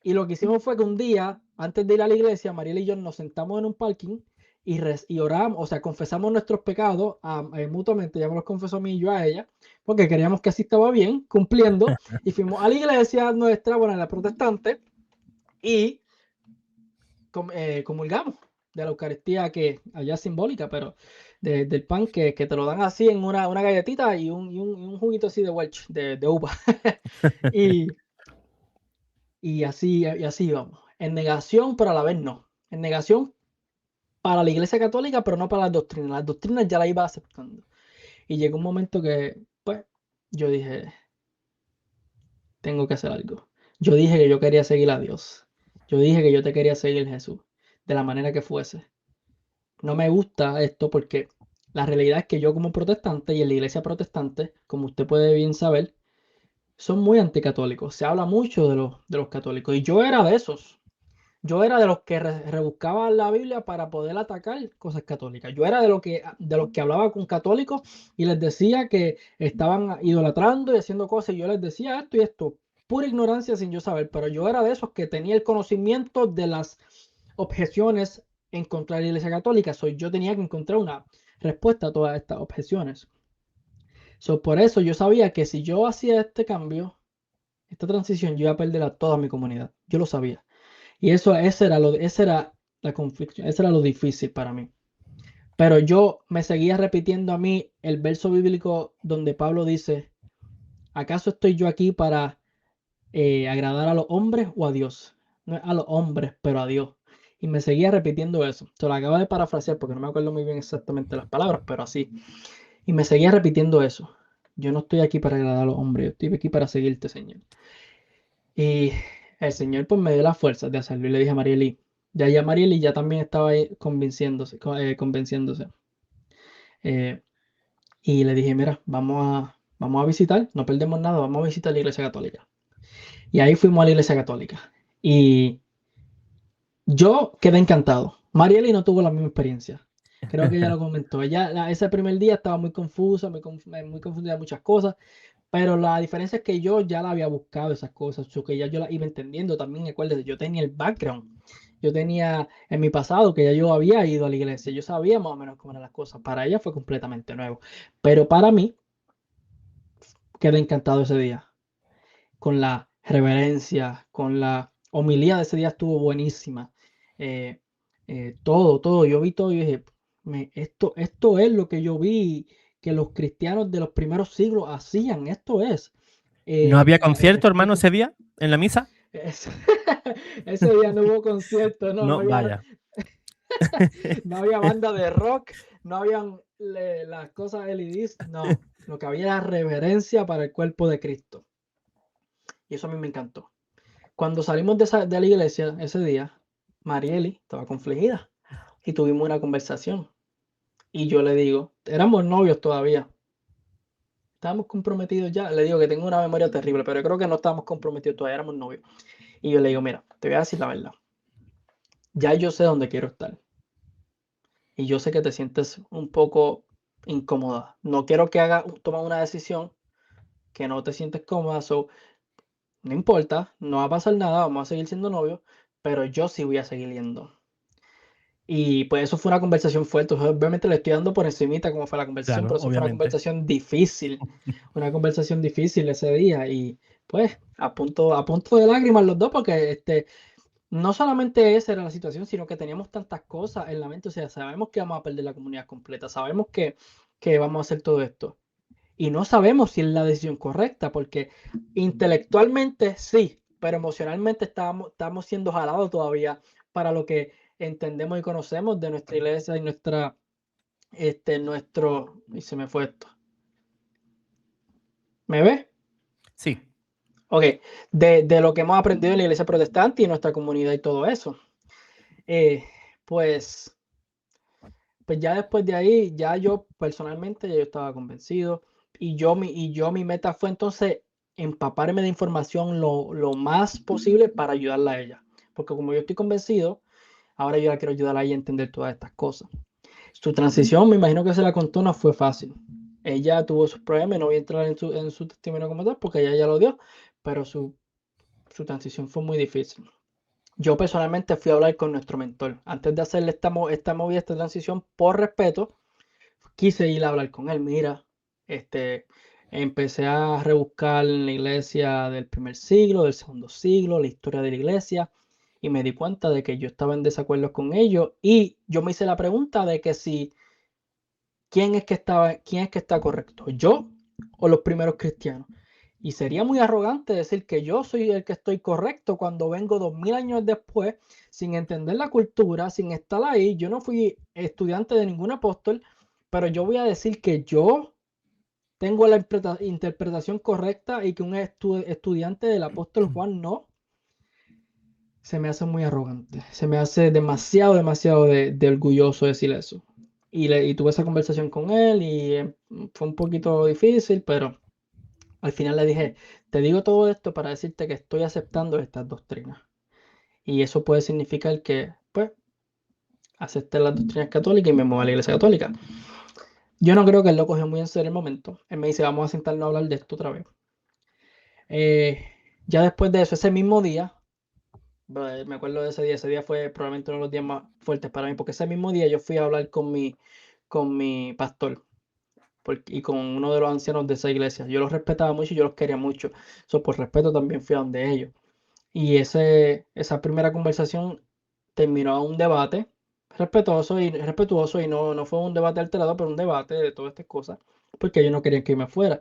Y lo que hicimos fue que un día, antes de ir a la iglesia, Mariel y yo nos sentamos en un parking y oramos, o sea, confesamos nuestros pecados mutuamente. Ya me los confesó a mí y yo a ella, porque queríamos que así estaba bien, cumpliendo. Y fuimos a la iglesia nuestra, bueno, la protestante, y comulgamos de la Eucaristía, que allá es simbólica, pero del pan que te lo dan así en una galletita y un juguito así de Welch, de uva. y, y así vamos. En negación, pero a la vez no. En negación para la Iglesia Católica, pero no para las doctrinas. Las doctrinas ya las iba aceptando. Y llegó un momento que, pues, yo dije, tengo que hacer algo. Yo dije que yo quería seguir a Dios. Yo dije que yo te quería seguir, Jesús, de la manera que fuese. No me gusta esto porque la realidad es que yo como protestante y en la iglesia protestante, como usted puede bien saber, son muy anticatólicos. Se habla mucho de los católicos. Y yo era de esos. Yo era de los que rebuscaba la Biblia para poder atacar cosas católicas. Yo era de los que hablaba con católicos y les decía que estaban idolatrando y haciendo cosas. Y yo les decía esto y esto. Pura ignorancia sin yo saber. Pero yo era de esos que tenía el conocimiento de las objeciones en contra de la Iglesia Católica. Yo tenía que encontrar una respuesta a todas estas objeciones. Por eso yo sabía que si yo hacía este cambio, esta transición, yo iba a perder a toda mi comunidad. Yo lo sabía. Y esa era la conflicción, eso era lo difícil para mí. Pero yo me seguía repitiendo a mí el verso bíblico donde Pablo dice, ¿acaso estoy yo aquí para agradar a los hombres o a Dios? No es a los hombres, pero a Dios. Y me seguía repitiendo eso. Se lo acabo de parafrasear porque no me acuerdo muy bien exactamente las palabras, pero así. Y me seguía repitiendo eso. Yo no estoy aquí para agradar a los hombres, yo estoy aquí para seguirte, Señor. Y el Señor pues me dio las fuerzas de hacerlo y le dije a Marieli, ya Marieli ya también estaba ahí convenciéndose. Eh, y le dije, mira, vamos a visitar, no perdemos nada, vamos a visitar la iglesia católica. Y ahí fuimos a la iglesia católica. Y yo quedé encantado. Marieli no tuvo la misma experiencia. Creo que ella lo comentó. Ese primer día estaba muy confusa, muy confundida de muchas cosas. Pero la diferencia es que yo ya la había buscado esas cosas, que ya yo las iba entendiendo también. Acuérdate, yo tenía el background. Yo tenía en mi pasado que ya yo había ido a la iglesia. Yo sabía más o menos cómo eran las cosas. Para ella fue completamente nuevo. Pero para mí, quedé encantado ese día. Con la reverencia, con la homilía de ese día estuvo buenísima. Eh, todo. Yo vi todo y dije, esto es lo que yo vi que los cristianos de los primeros siglos hacían. Esto es.
¿No había
El
concierto, hermano,
respeto.
ese día en la misa?
Ese, ese día no hubo concierto, no
No,
había,
vaya.
no había banda de rock, no habían las cosas elidistas, no. Lo que había era reverencia para el cuerpo de Cristo. Y eso a mí me encantó. Cuando salimos de la iglesia ese día, Marieli estaba confligida y tuvimos una conversación. Y yo le digo, éramos novios todavía, estábamos comprometidos ya. Le digo que tengo una memoria terrible, pero yo creo que no estábamos comprometidos todavía, éramos novios. Y yo le digo, mira, te voy a decir la verdad. Ya yo sé dónde quiero estar. Y yo sé que te sientes un poco incómoda. No quiero que tomes una decisión que no te sientes cómoda. No importa, no va a pasar nada, vamos a seguir siendo novios, pero yo sí voy a seguir yendo. Y pues eso fue una conversación fuerte. Obviamente le estoy dando por encimita cómo fue la conversación,
Claro,
pero eso fue
obviamente.
una conversación difícil ese día. Y pues a punto de lágrimas los dos, porque no solamente esa era la situación, sino que teníamos tantas cosas en la mente. O sea, sabemos que vamos a perder la comunidad completa, sabemos que vamos a hacer todo esto. Y no sabemos si es la decisión correcta, porque intelectualmente sí, pero emocionalmente estamos siendo jalados todavía para lo que entendemos y conocemos de nuestra iglesia y y se me fue esto. ¿Me ves?
Sí.
Ok, de lo que hemos aprendido en la iglesia protestante y nuestra comunidad y todo eso. Eh, pues, pues ya después de ahí, ya yo personalmente ya yo estaba convencido mi meta fue entonces empaparme de información lo más posible para ayudarla a ella. Porque como yo estoy convencido, ahora yo la quiero ayudar a ella a entender todas estas cosas. Su transición, me imagino que se la contó, no fue fácil. Ella tuvo sus problemas, no voy a entrar en su testimonio como tal, porque ella ya lo dio, pero su transición fue muy difícil. Yo personalmente fui a hablar con nuestro mentor. Antes de hacerle esta movida, esta transición, por respeto, quise ir a hablar con él. Mira, empecé a rebuscar en la iglesia del primer siglo, del segundo siglo, la historia de la iglesia, y me di cuenta de que yo estaba en desacuerdo con ellos. Y yo me hice la pregunta de que si, quién es que está correcto? ¿Yo o los primeros cristianos? Y sería muy arrogante decir que yo soy el que estoy correcto cuando vengo 2000 años después, sin entender la cultura, sin estar ahí. Yo no fui estudiante de ningún apóstol, pero yo voy a decir que yo tengo la interpretación correcta y que un estudiante del apóstol Juan no. Se me hace muy arrogante. Se me hace demasiado de orgulloso decir eso. Y tuve esa conversación con él y fue un poquito difícil, pero al final le dije, te digo todo esto para decirte que estoy aceptando estas doctrinas. Y eso puede significar que, pues, acepté las doctrinas católicas y me muevo a la iglesia católica. Yo no creo que él lo cogió muy en serio el momento. Él me dice, vamos a sentarnos a hablar de esto otra vez. Ya después de eso, ese mismo día, me acuerdo de ese día fue probablemente uno de los días más fuertes para mí, porque ese mismo día yo fui a hablar con mi pastor y con uno de los ancianos de esa iglesia. Yo los respetaba mucho y yo los quería mucho. So, por respeto también fui a donde ellos. Y esa primera conversación terminó a un debate respetuoso y no fue un debate alterado, pero un debate de todas estas cosas, porque ellos no querían que yo me fuera.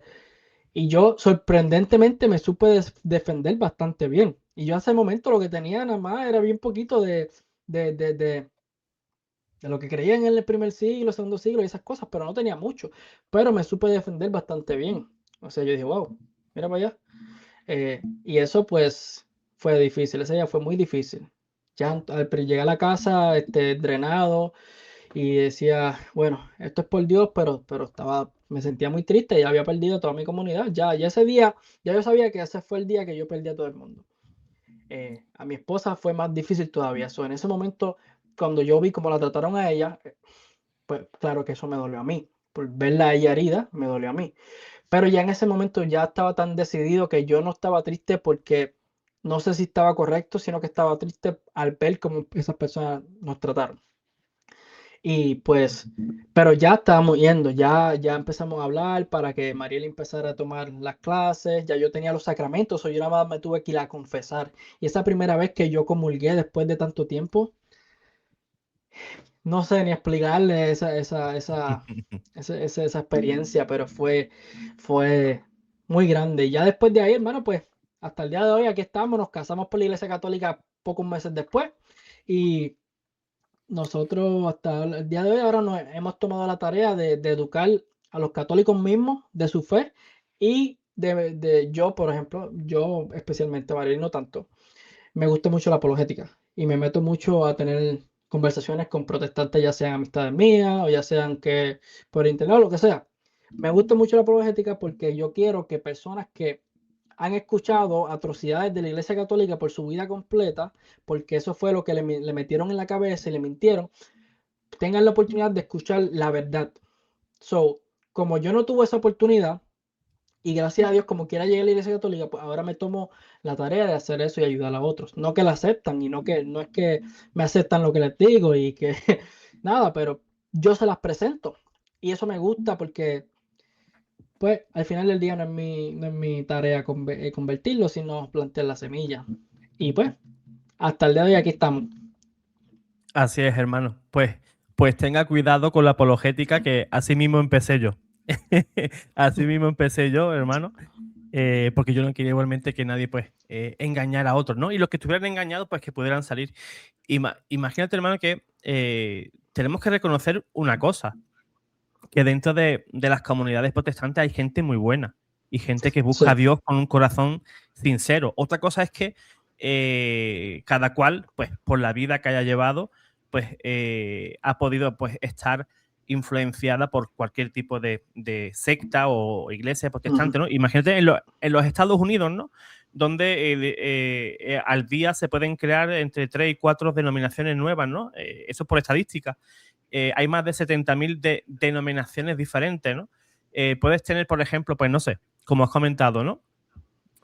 Y yo sorprendentemente me supe defender bastante bien. Y yo hace momento lo que tenía nada más era bien poquito de, de, de, de lo que creía en el primer siglo, segundo siglo y esas cosas, pero no tenía mucho. Pero me supe defender bastante bien. O sea, yo dije, wow, mira para allá. Y eso pues fue difícil, ese día fue muy difícil. Ya llegué a la casa drenado y decía, bueno, esto es por Dios, pero me sentía muy triste, ya había perdido toda mi comunidad. Ya ese día, ya yo sabía que ese fue el día que yo perdí a todo el mundo. A mi esposa fue más difícil todavía. En ese momento, cuando yo vi cómo la trataron a ella, pues claro que eso me dolió a mí. Por verla a ella herida, me dolió a mí. Pero ya en ese momento ya estaba tan decidido que yo no estaba triste porque no sé si estaba correcto, sino que estaba triste al ver cómo esas personas nos trataron. Y pues, pero ya estábamos yendo, ya empezamos a hablar para que Mariel empezara a tomar las clases, ya yo tenía los sacramentos, o yo nada más me tuve que ir a confesar. Y esa primera vez que yo comulgué después de tanto tiempo, no sé ni explicarle esa experiencia, pero fue muy grande. Y ya después de ahí, hermano, pues hasta el día de hoy aquí estamos, nos casamos por la Iglesia Católica pocos meses después y nosotros hasta el día de hoy ahora nos hemos tomado la tarea de educar a los católicos mismos de su fe y yo, por ejemplo, yo especialmente, María, no tanto, me gusta mucho la apologética y me meto mucho a tener conversaciones con protestantes, ya sean amistades mías o ya sean que por internet o lo que sea. Me gusta mucho la apologética porque yo quiero que personas que han escuchado atrocidades de la Iglesia Católica por su vida completa, porque eso fue lo que le metieron en la cabeza y le mintieron, tengan la oportunidad de escuchar la verdad. Como yo no tuve esa oportunidad, y gracias a Dios, como quiera llegué a la Iglesia Católica, pues ahora me tomo la tarea de hacer eso y ayudar a otros. No que la aceptan y no es que me aceptan lo que les digo y que nada, pero yo se las presento. Y eso me gusta porque, pues, al final del día no es mi tarea convertirlo, sino plantear la semilla. Y pues, hasta el día de hoy aquí estamos.
Así es, hermano. Pues tenga cuidado con la apologética, que así mismo empecé yo. Así mismo empecé yo, hermano. Porque yo no quería igualmente que nadie pues engañara a otros, ¿no? Y los que estuvieran engañados, pues que pudieran salir. Imagínate, hermano, que tenemos que reconocer una cosa, que dentro de las comunidades protestantes hay gente muy buena y gente que busca a
Sí.
Dios con un corazón sincero. Otra cosa es que cada cual, pues por la vida que haya llevado, pues ha podido pues estar influenciada por cualquier tipo de secta o iglesia protestante, ¿no? Imagínate en los Estados Unidos, ¿no? Donde al día se pueden crear entre 3 y 4 denominaciones nuevas, ¿no? Eso es por estadística. Hay más de 70.000 denominaciones diferentes, ¿no? Puedes tener, por ejemplo, pues no sé, como has comentado, ¿no?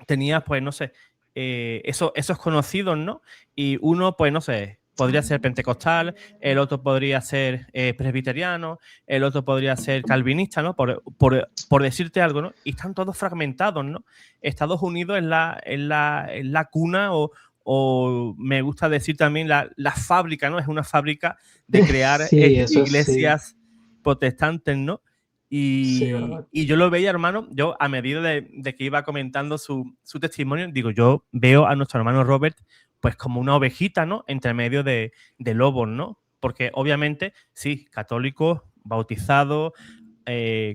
Tenías, pues no sé, esos conocidos, ¿no? Y uno, pues no sé, podría ser pentecostal, el otro podría ser presbiteriano, el otro podría ser calvinista, ¿no? Por decirte algo, ¿no? Y están todos fragmentados, ¿no? Estados Unidos es la cuna o me gusta decir también la fábrica, ¿no? Es una fábrica de crear
Sí, eso sí.
iglesias protestantes, ¿no?
Sí,
Y,
¿verdad?
y yo lo veía, hermano, yo a medida de que iba comentando su testimonio, digo, yo veo a nuestro hermano Robert pues como una ovejita, ¿no? Entre medio de lobos, ¿no? Porque obviamente, sí, católico, bautizado,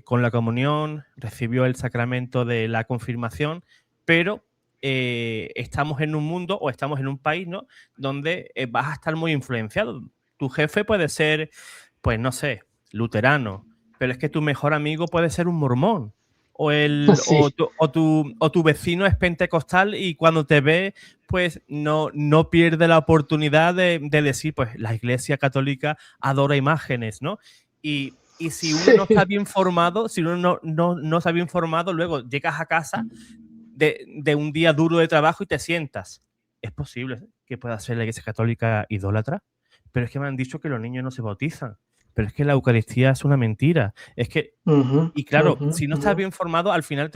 con la comunión, recibió el sacramento de la confirmación, pero estamos en un mundo o estamos en un país, ¿no? Donde vas a estar muy influenciado. Tu jefe puede ser, pues no sé, luterano, pero es que tu mejor amigo puede ser un mormón
Sí,
o tu vecino es pentecostal y cuando te ve, pues no pierde la oportunidad de decir, pues la Iglesia Católica adora imágenes, ¿no? Y si uno no está
sí.
bien formado, si uno no está bien formado, luego llegas a casa de un día duro de trabajo y te sientas. Es posible que pueda ser la Iglesia Católica idólatra, pero es que me han dicho que los niños no se bautizan. Pero es que la Eucaristía es una mentira. Es que,
Ujú,
y claro,
ujú,
si no estás
ujú.
bien formado, al final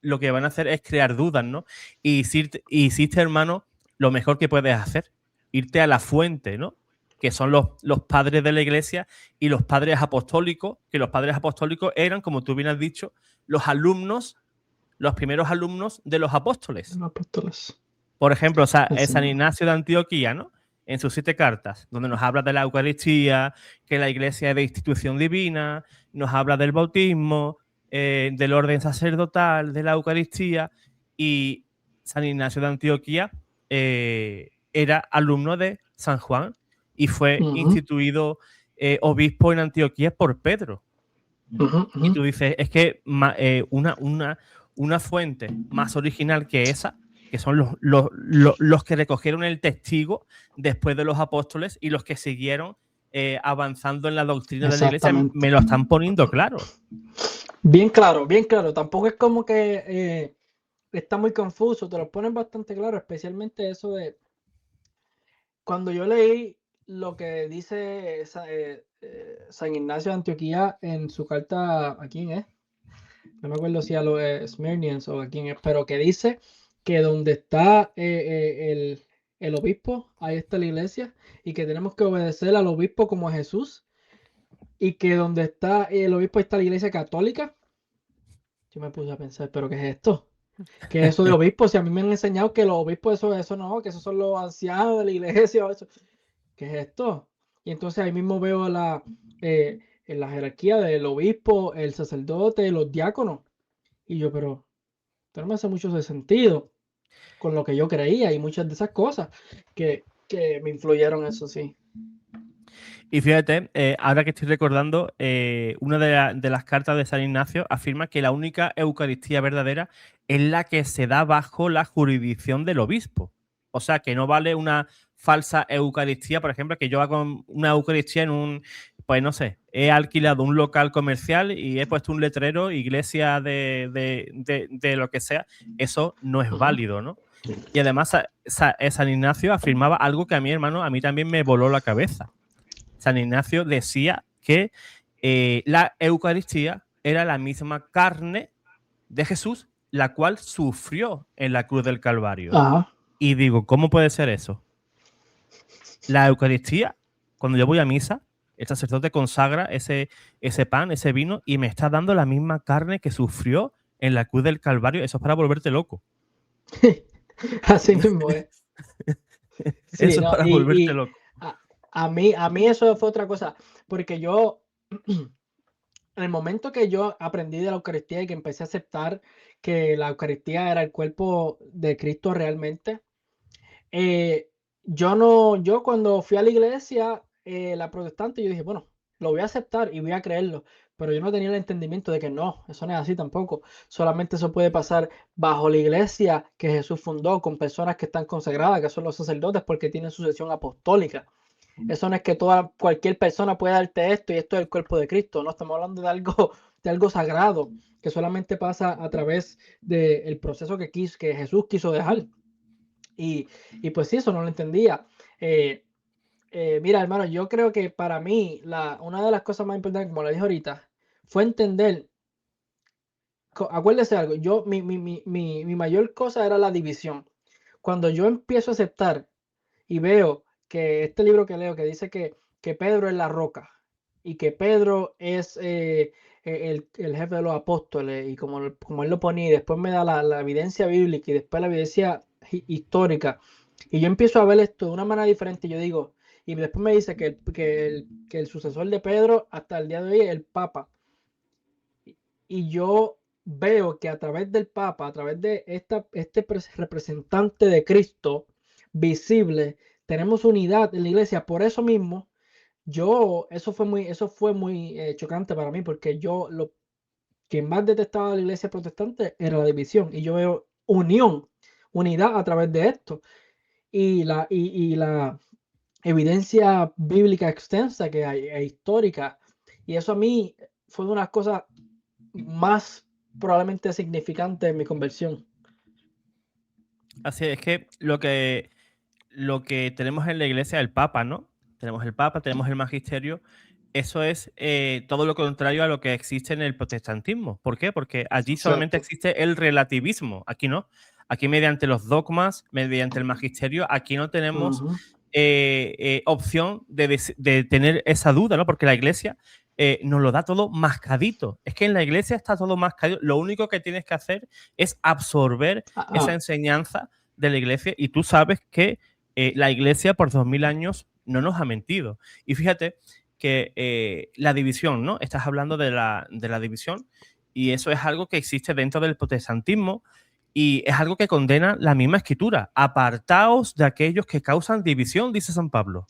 lo que van a hacer es crear dudas, ¿no? Y hiciste, hermano, lo mejor que puedes hacer, irte a la fuente, ¿no? Que son los padres de la Iglesia y los padres apostólicos, que los padres apostólicos eran, como tú bien has dicho, los alumnos, los primeros alumnos de los apóstoles.
Los apóstoles.
Por ejemplo,
Así
San
mismo.
Ignacio de Antioquía, ¿no? En sus 7 cartas, donde nos habla de la Eucaristía, que la Iglesia es de institución divina, nos habla del bautismo, del orden sacerdotal, de la Eucaristía, y San Ignacio de Antioquía era alumno de San Juan y fue
Ujú,
instituido obispo en Antioquía por Pedro.
ujú,
Y
ujú.
tú dices, es que una fuente más original que esa, que son los que recogieron el testigo después de los apóstoles y los que siguieron avanzando en la doctrina de la iglesia,
Exactamente.
me lo están poniendo claro.
Bien claro, bien claro. Tampoco es como que está muy confuso, te lo ponen bastante claro, especialmente eso de cuando yo leí lo que dice San Ignacio de Antioquía en su carta, ¿a quién es? No me acuerdo si a los Smyrnians o a quién es, pero que dice que donde está el obispo, ahí está la iglesia, y que tenemos que obedecer al obispo como a Jesús, y que donde está el obispo está la iglesia católica. Yo me puse a pensar, ¿pero qué es esto? ¿Qué es eso de obispos? Si a mí me han enseñado que los obispos, eso no, que esos son los ancianos de la iglesia, o eso. ¿Qué es esto? Y entonces ahí mismo veo en la jerarquía del obispo, el sacerdote, los diáconos. Y yo, pero esto no me hace mucho de sentido con lo que yo creía y muchas de esas cosas que me influyeron, eso sí.
Y fíjate, ahora que estoy recordando, una de las cartas de San Ignacio afirma que la única Eucaristía verdadera es la que se da bajo la jurisdicción del obispo. O sea, que no vale una falsa Eucaristía, por ejemplo, que yo hago una Eucaristía en pues no sé, he alquilado un local comercial y he puesto un letrero, iglesia de lo que sea. Eso no es
Ujú.
válido, ¿no? Y además, San Ignacio afirmaba algo que a mí, hermano, a mí también me voló la cabeza. San Ignacio decía que la Eucaristía era la misma carne de Jesús, la cual sufrió en la cruz del Calvario.
Ajá.
Y digo, ¿cómo puede ser eso? La Eucaristía, cuando yo voy a misa, el sacerdote consagra ese pan, ese vino, y me está dando la misma carne que sufrió en la cruz del Calvario. Eso es para volverte loco.
Así mismo es. Sí,
Eso es
no,
para volverte
y
loco.
a mí eso fue otra cosa, porque yo, en el momento que yo aprendí de la Eucaristía y que empecé a aceptar que la Eucaristía era el cuerpo de Cristo realmente, eh, yo cuando fui a la iglesia, la protestante, yo dije, bueno, lo voy a aceptar y voy a creerlo, pero yo no tenía el entendimiento de que no, eso no es así tampoco, solamente eso puede pasar bajo la iglesia que Jesús fundó, con personas que están consagradas, que son los sacerdotes, porque tienen sucesión apostólica. Eso no es que cualquier persona pueda darte esto y esto es el cuerpo de Cristo, no estamos hablando de algo sagrado, que solamente pasa a través del proceso que Jesús quiso dejar. Y, y pues sí, eso no lo entendía. Eh, Mira, hermano, yo creo que para mí una de las cosas más importantes, como le dije ahorita, fue entender, acuérdese algo, mi mayor cosa era la división. Cuando yo empiezo a aceptar y veo que este libro que leo, que dice que Pedro es la roca y que Pedro es el jefe de los apóstoles, y como él lo ponía, y después me da la evidencia bíblica y después la evidencia histórica, y yo empiezo a ver esto de una manera diferente, yo digo, y después me dice que el sucesor de Pedro hasta el día de hoy es el Papa, y yo veo que a través del Papa, a través de este representante de Cristo visible, tenemos unidad en la iglesia. Por eso mismo, eso fue muy chocante para mí, porque que más detestaba de la iglesia protestante era la división. Y yo veo unidad a través de esto. Y la evidencia bíblica extensa que hay, e histórica. Y eso a mí fue una de las cosas más probablemente significantes en mi conversión.
Así es que lo que tenemos en la iglesia es el Papa, ¿no? Tenemos el Papa, tenemos el magisterio. Eso es todo lo contrario a lo que existe en el protestantismo. ¿Por qué? Porque allí solamente
Cierto.
existe el relativismo. Aquí no. Aquí mediante los dogmas, mediante el magisterio, aquí no tenemos opción de tener esa duda, ¿no? Porque la iglesia nos lo da todo mascadito. Es que en la iglesia está todo mascadito. Lo único que tienes que hacer es absorber esa enseñanza de la iglesia y tú sabes que la iglesia por 2000 años no nos ha mentido. Y fíjate que la división, ¿no? Estás hablando de la división y eso es algo que existe dentro del protestantismo y es algo que condena la misma escritura. Apartaos de aquellos que causan división, dice San Pablo.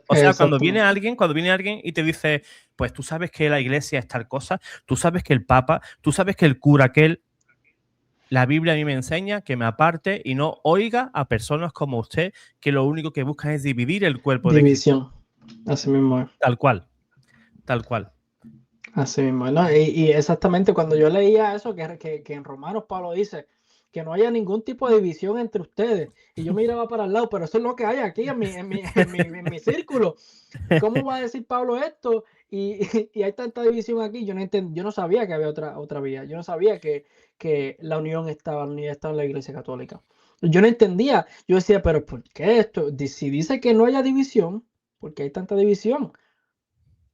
O sea, cuando viene alguien y te dice, pues tú sabes que la iglesia es tal cosa, tú sabes que el Papa, tú sabes que el cura aquel, la Biblia a mí me enseña que me aparte y no oiga a personas como usted que lo único que buscan es dividir el cuerpo de Cristo.
División. Así mismo es.
Tal cual. Tal cual.
Así mismo, ¿no? Y exactamente cuando yo leía eso, que en Romanos Pablo dice que no haya ningún tipo de división entre ustedes, y yo miraba para el lado, pero eso es lo que hay aquí en mi círculo. ¿Cómo va a decir Pablo esto? Y hay tanta división aquí, yo no sabía que había otra vía, yo no sabía que la unidad estaba en la Iglesia Católica. Yo no entendía, yo decía, pero ¿por qué esto? Si dice que no haya división, ¿por qué hay tanta división?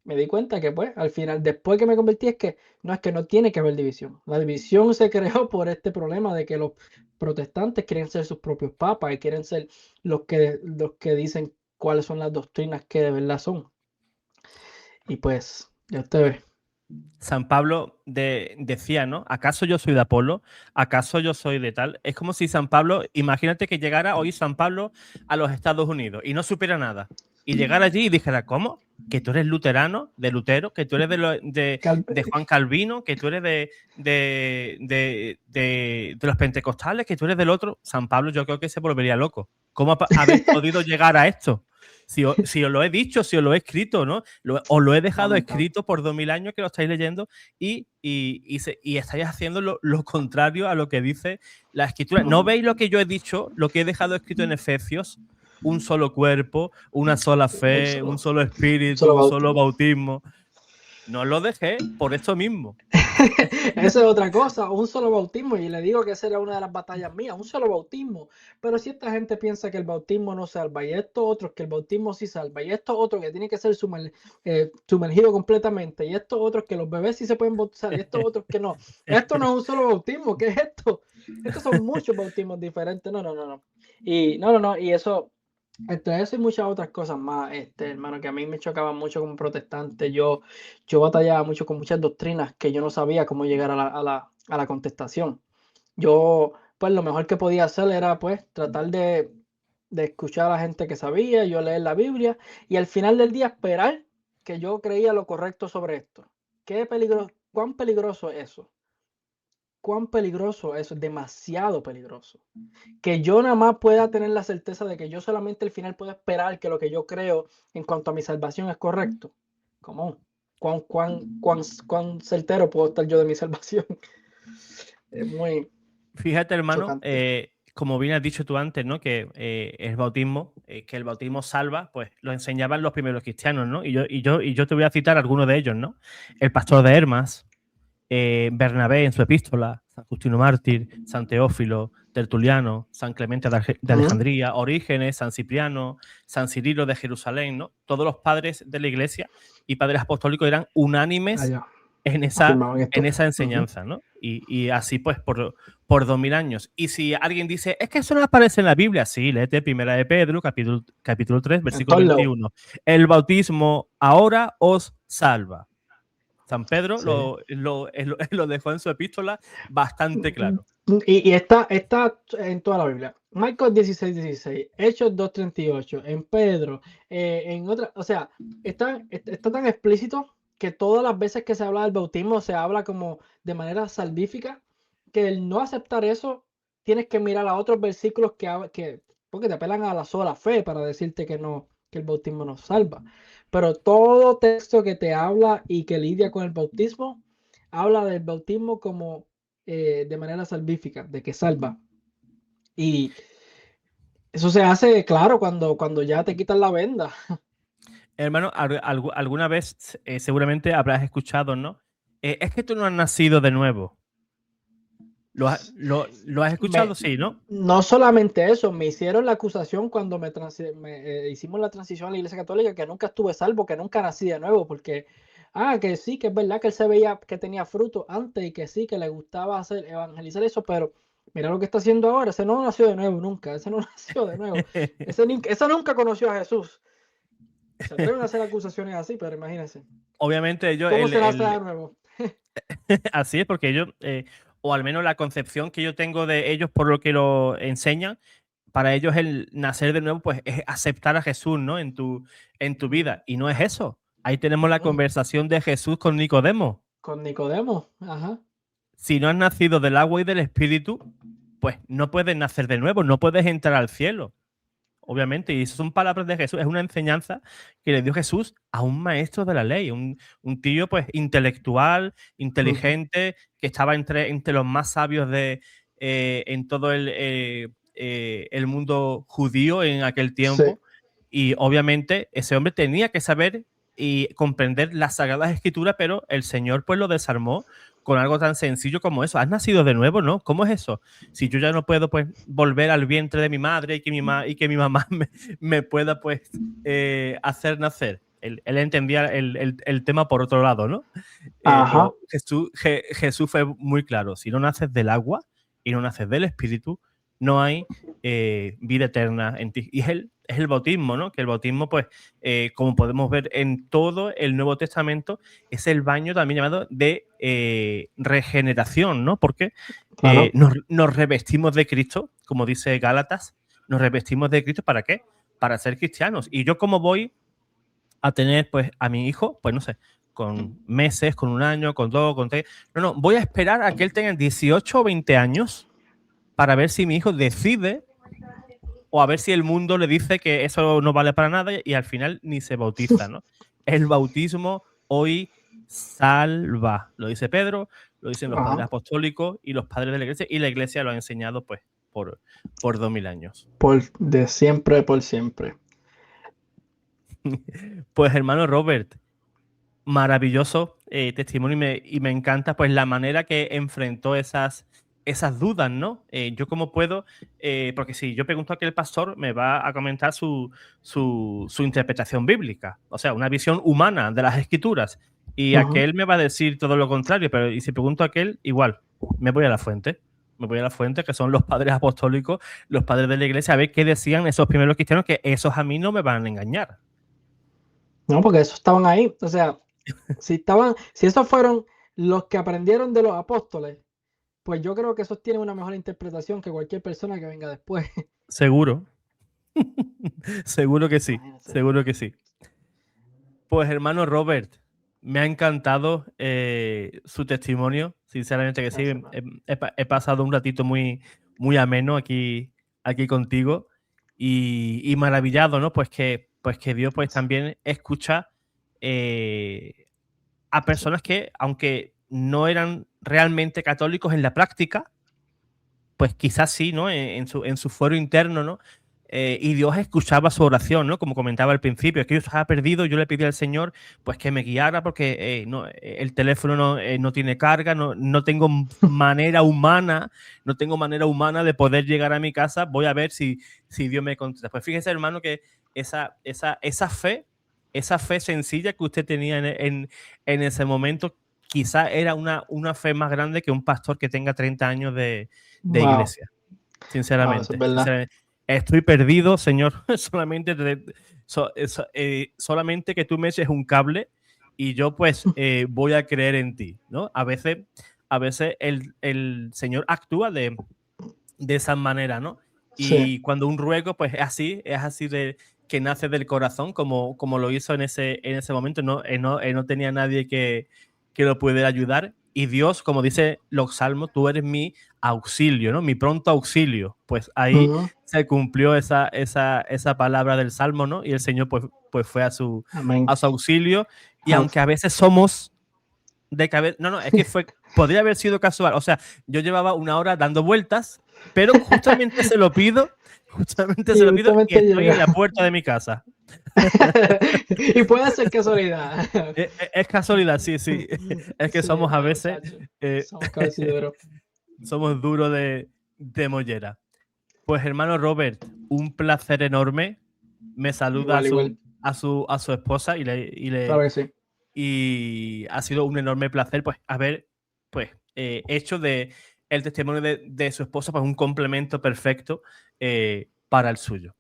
Me di cuenta que pues al final, después que me convertí, es que no tiene que haber división. La división se creó por este problema de que los protestantes quieren ser sus propios papas y quieren ser los que dicen cuáles son las doctrinas que de verdad son. Y pues, ya usted ve.
San Pablo decía, ¿no? ¿Acaso yo soy de Apolo? ¿Acaso yo soy de tal? Es como si San Pablo, imagínate que llegara hoy San Pablo a los Estados Unidos y no supiera nada. Y llegara allí y dijera, ¿cómo? Que tú eres luterano, de Lutero, que tú eres de Juan Calvino, que tú eres de los pentecostales, que tú eres del otro. San Pablo yo creo que se volvería loco. ¿Cómo habéis podido llegar a esto? Si os lo he dicho, si os lo he escrito, ¿no? Os lo he dejado escrito por 2000 años que lo estáis leyendo y estáis haciendo lo contrario a lo que dice la escritura. ¿No veis lo que yo he dicho, lo que he dejado escrito en Efesios? Un solo cuerpo, una sola fe, un solo espíritu, un solo bautismo. No lo dejé por eso mismo.
Eso es otra cosa, un solo bautismo, y le digo que esa era una de las batallas mías, un solo bautismo. Pero si esta gente piensa que el bautismo no salva, y estos otros que el bautismo sí salva, y estos otros que tiene que ser sumergido completamente, y estos otros que los bebés sí se pueden bautizar, y estos otros que no. Esto no es un solo bautismo, ¿qué es esto? Estos son muchos bautismos diferentes, no. Y eso. Entre eso y muchas otras cosas más, hermano, que a mí me chocaba mucho como protestante. Yo batallaba mucho con muchas doctrinas que yo no sabía cómo llegar a la contestación. Yo, pues, lo mejor que podía hacer era, pues, tratar de escuchar a la gente que sabía, yo leer la Biblia y al final del día esperar que yo creía lo correcto sobre esto. ¿Cuán peligroso es eso? ¿Cuán peligroso es eso? Es demasiado peligroso. Que yo nada más pueda tener la certeza de que yo solamente al final puedo esperar que lo que yo creo en cuanto a mi salvación es correcto. ¿Cómo? ¿Cuán certero puedo estar yo de mi salvación? Es muy
Fíjate, hermano,
chocante.
como bien has dicho tú antes, ¿no? Que que el bautismo salva, pues lo enseñaban los primeros cristianos, ¿no? Y yo te voy a citar algunos de ellos, ¿no? El pastor de Hermas, Bernabé en su epístola, San Justino Mártir, San Teófilo, Tertuliano, San Clemente de Alejandría, Orígenes, San Cipriano, San Cirilo de Jerusalén, ¿no? Todos los padres de la iglesia y padres apostólicos eran unánimes en esa enseñanza, ¿no? Y así pues por 2000 años. Y si alguien dice, es que eso no aparece en la Biblia, sí, léete Primera de Pedro, capítulo 3, versículo 21. El bautismo ahora os salva. San Pedro sí. lo dejó en su epístola bastante claro.
Y está en toda la Biblia. Marcos 16:16, Hechos 2:38, en Pedro, en otra, o sea, está tan explícito que todas las veces que se habla del bautismo se habla como de manera salvífica, que el no aceptar eso, tienes que mirar a otros versículos porque te apelan a la sola fe para decirte que no, que el bautismo nos salva. Pero todo texto que te habla y que lidia con el bautismo, habla del bautismo como de manera salvífica, de que salva. Y eso se hace, claro, cuando ya te quitan la venda.
Hermano, alguna vez seguramente habrás escuchado, ¿no? Es que tú no has nacido de nuevo. ¿Lo has escuchado?
Me,
Sí, ¿no?
no solamente eso, me hicieron la acusación cuando hicimos la transición a la Iglesia Católica que nunca estuve salvo, que nunca nací de nuevo, porque, que sí, que es verdad que él se veía que tenía fruto antes y que sí, que le gustaba hacer evangelizar eso, pero mira lo que está haciendo ahora, ese no nació de nuevo nunca, ese no nació de nuevo, ese nunca conoció a Jesús. Se atreven a hacer acusaciones así, pero imagínense.
Obviamente ellos,
¿Cómo se nace de nuevo?
así es, porque ellos, o al menos la concepción que yo tengo de ellos por lo que lo enseñan, para ellos el nacer de nuevo, pues es aceptar a Jesús, ¿no? En tu vida. Y no es eso. Ahí tenemos la
Ujú.
conversación de Jesús con Nicodemo.
Con Nicodemo, ajá.
Si no has nacido del agua y del espíritu, pues no puedes nacer de nuevo, no puedes entrar al cielo. Obviamente, y esas son palabras de Jesús, es una enseñanza que le dio Jesús a un maestro de la ley, un tío pues intelectual,
Ujú.
inteligente, que estaba entre los más sabios en todo el mundo judío en aquel
Sí.
tiempo. Y obviamente ese hombre tenía que saber y comprender las Sagradas Escrituras, pero el Señor pues lo desarmó con algo tan sencillo como eso. ¿Has nacido de nuevo? ¿No? ¿Cómo es eso? Si yo ya no puedo pues volver al vientre de mi madre y que mi mamá me pueda pues hacer nacer. Él entendía el tema por otro lado, ¿no?
Ajá.
Pero Jesús fue muy claro. Si no naces del agua y no naces del espíritu, no hay vida eterna en ti. Y es el bautismo, ¿no? Que el bautismo, pues, como podemos ver en todo el Nuevo Testamento, es el baño también llamado de regeneración, ¿no? Porque
Claro.
nos revestimos de Cristo, como dice Gálatas, nos revestimos de Cristo, ¿para qué? Para ser cristianos. Y yo como voy a tener pues a mi hijo, pues no sé, con meses, con un año, con dos, con tres. No, voy a esperar a que él tenga 18 o 20 años para ver si mi hijo decide o a ver si el mundo le dice que eso no vale para nada y al final ni se bautiza, ¿no? El bautismo hoy salva, lo dice Pedro, lo dicen los padres
Ajá.
apostólicos y los padres de la iglesia, y la iglesia lo ha enseñado pues por 2000 años.
De siempre, por siempre.
Pues hermano Robert, maravilloso testimonio y me encanta pues la manera que enfrentó esas dudas, ¿no? Yo cómo puedo, porque si yo pregunto a aquel pastor, me va a comentar su interpretación bíblica, o sea, una visión humana de las escrituras, y
Ajá.
aquel me va a decir todo lo contrario, pero y si pregunto a aquel, igual, me voy a la fuente. Me voy a la fuente, que son los padres apostólicos, los padres de la iglesia, a ver qué decían esos primeros cristianos, que esos a mí no me van a engañar.
No, porque esos estaban ahí. O sea, si esos fueron los que aprendieron de los apóstoles, pues yo creo que esos tienen una mejor interpretación que cualquier persona que venga después.
Seguro. Seguro que sí,
Imagínense.
seguro que sí. Pues hermano Robert, me ha encantado su testimonio, sinceramente que sí.
Gracias, hermano.
He pasado un ratito muy ameno aquí contigo y maravillado, ¿no? Pues que Dios pues también escucha a
Sí.
personas que, aunque no eran realmente católicos en la práctica, pues quizás sí, ¿no? En su fuero interno, ¿no? Y Dios escuchaba su oración, ¿no? Como comentaba al principio, es que yo estaba perdido, yo le pedí al Señor pues que me guiara porque el teléfono no tiene carga, no tengo manera humana de poder llegar a mi casa, voy a ver si Dios me contesta. Pues fíjese, hermano, que esa fe sencilla que usted tenía en ese momento, quizá era una fe más grande que un pastor que tenga 30 años de
Wow.
iglesia,
Wow, eso es
sinceramente,
verdad.
sinceramente. Estoy perdido, Señor, solamente que tú me eches un cable y yo pues voy a creer en ti, ¿no? A veces el Señor actúa de esa manera, ¿no?
Sí.
Y cuando un ruego, pues es así que nace del corazón, como lo hizo en ese momento. No tenía nadie que lo pudiera ayudar. Y Dios, como dice los salmos, tú eres mi auxilio, ¿no? Mi pronto auxilio. Pues ahí se cumplió esa palabra del salmo, ¿no? Y el Señor pues fue a su auxilio. Y aunque a veces somos de cabeza... No, es que podría haber sido casual. O sea, yo llevaba 1 hora dando vueltas, pero justamente se lo pido y estoy en la puerta de mi casa.
Y puede ser casualidad.
Es casualidad, sí. Es que somos a veces... somos duros de mollera. Pues hermano Robert, un placer enorme. Me saluda
igual.
a su esposa
Claro que sí.
Y ha sido un enorme placer pues haber hecho de el testimonio de su esposa pues un complemento perfecto para el suyo.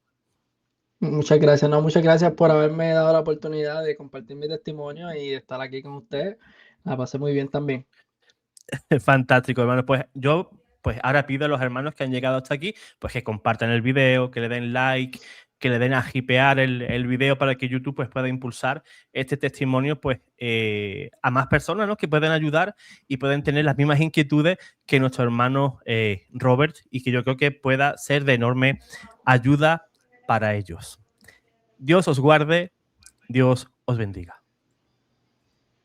Muchas gracias, muchas gracias por haberme dado la oportunidad de compartir mi testimonio y de estar aquí con ustedes. La pasé muy bien también.
Fantástico, hermano. Pues yo ahora pido a los hermanos que han llegado hasta aquí pues que compartan el video, que le den like, que le den a hipear el video para que YouTube pues pueda impulsar este testimonio pues a más personas, ¿no? Que pueden ayudar y pueden tener las mismas inquietudes que nuestro hermano Robert, y que yo creo que pueda ser de enorme ayuda para ellos. Dios os guarde, Dios os bendiga.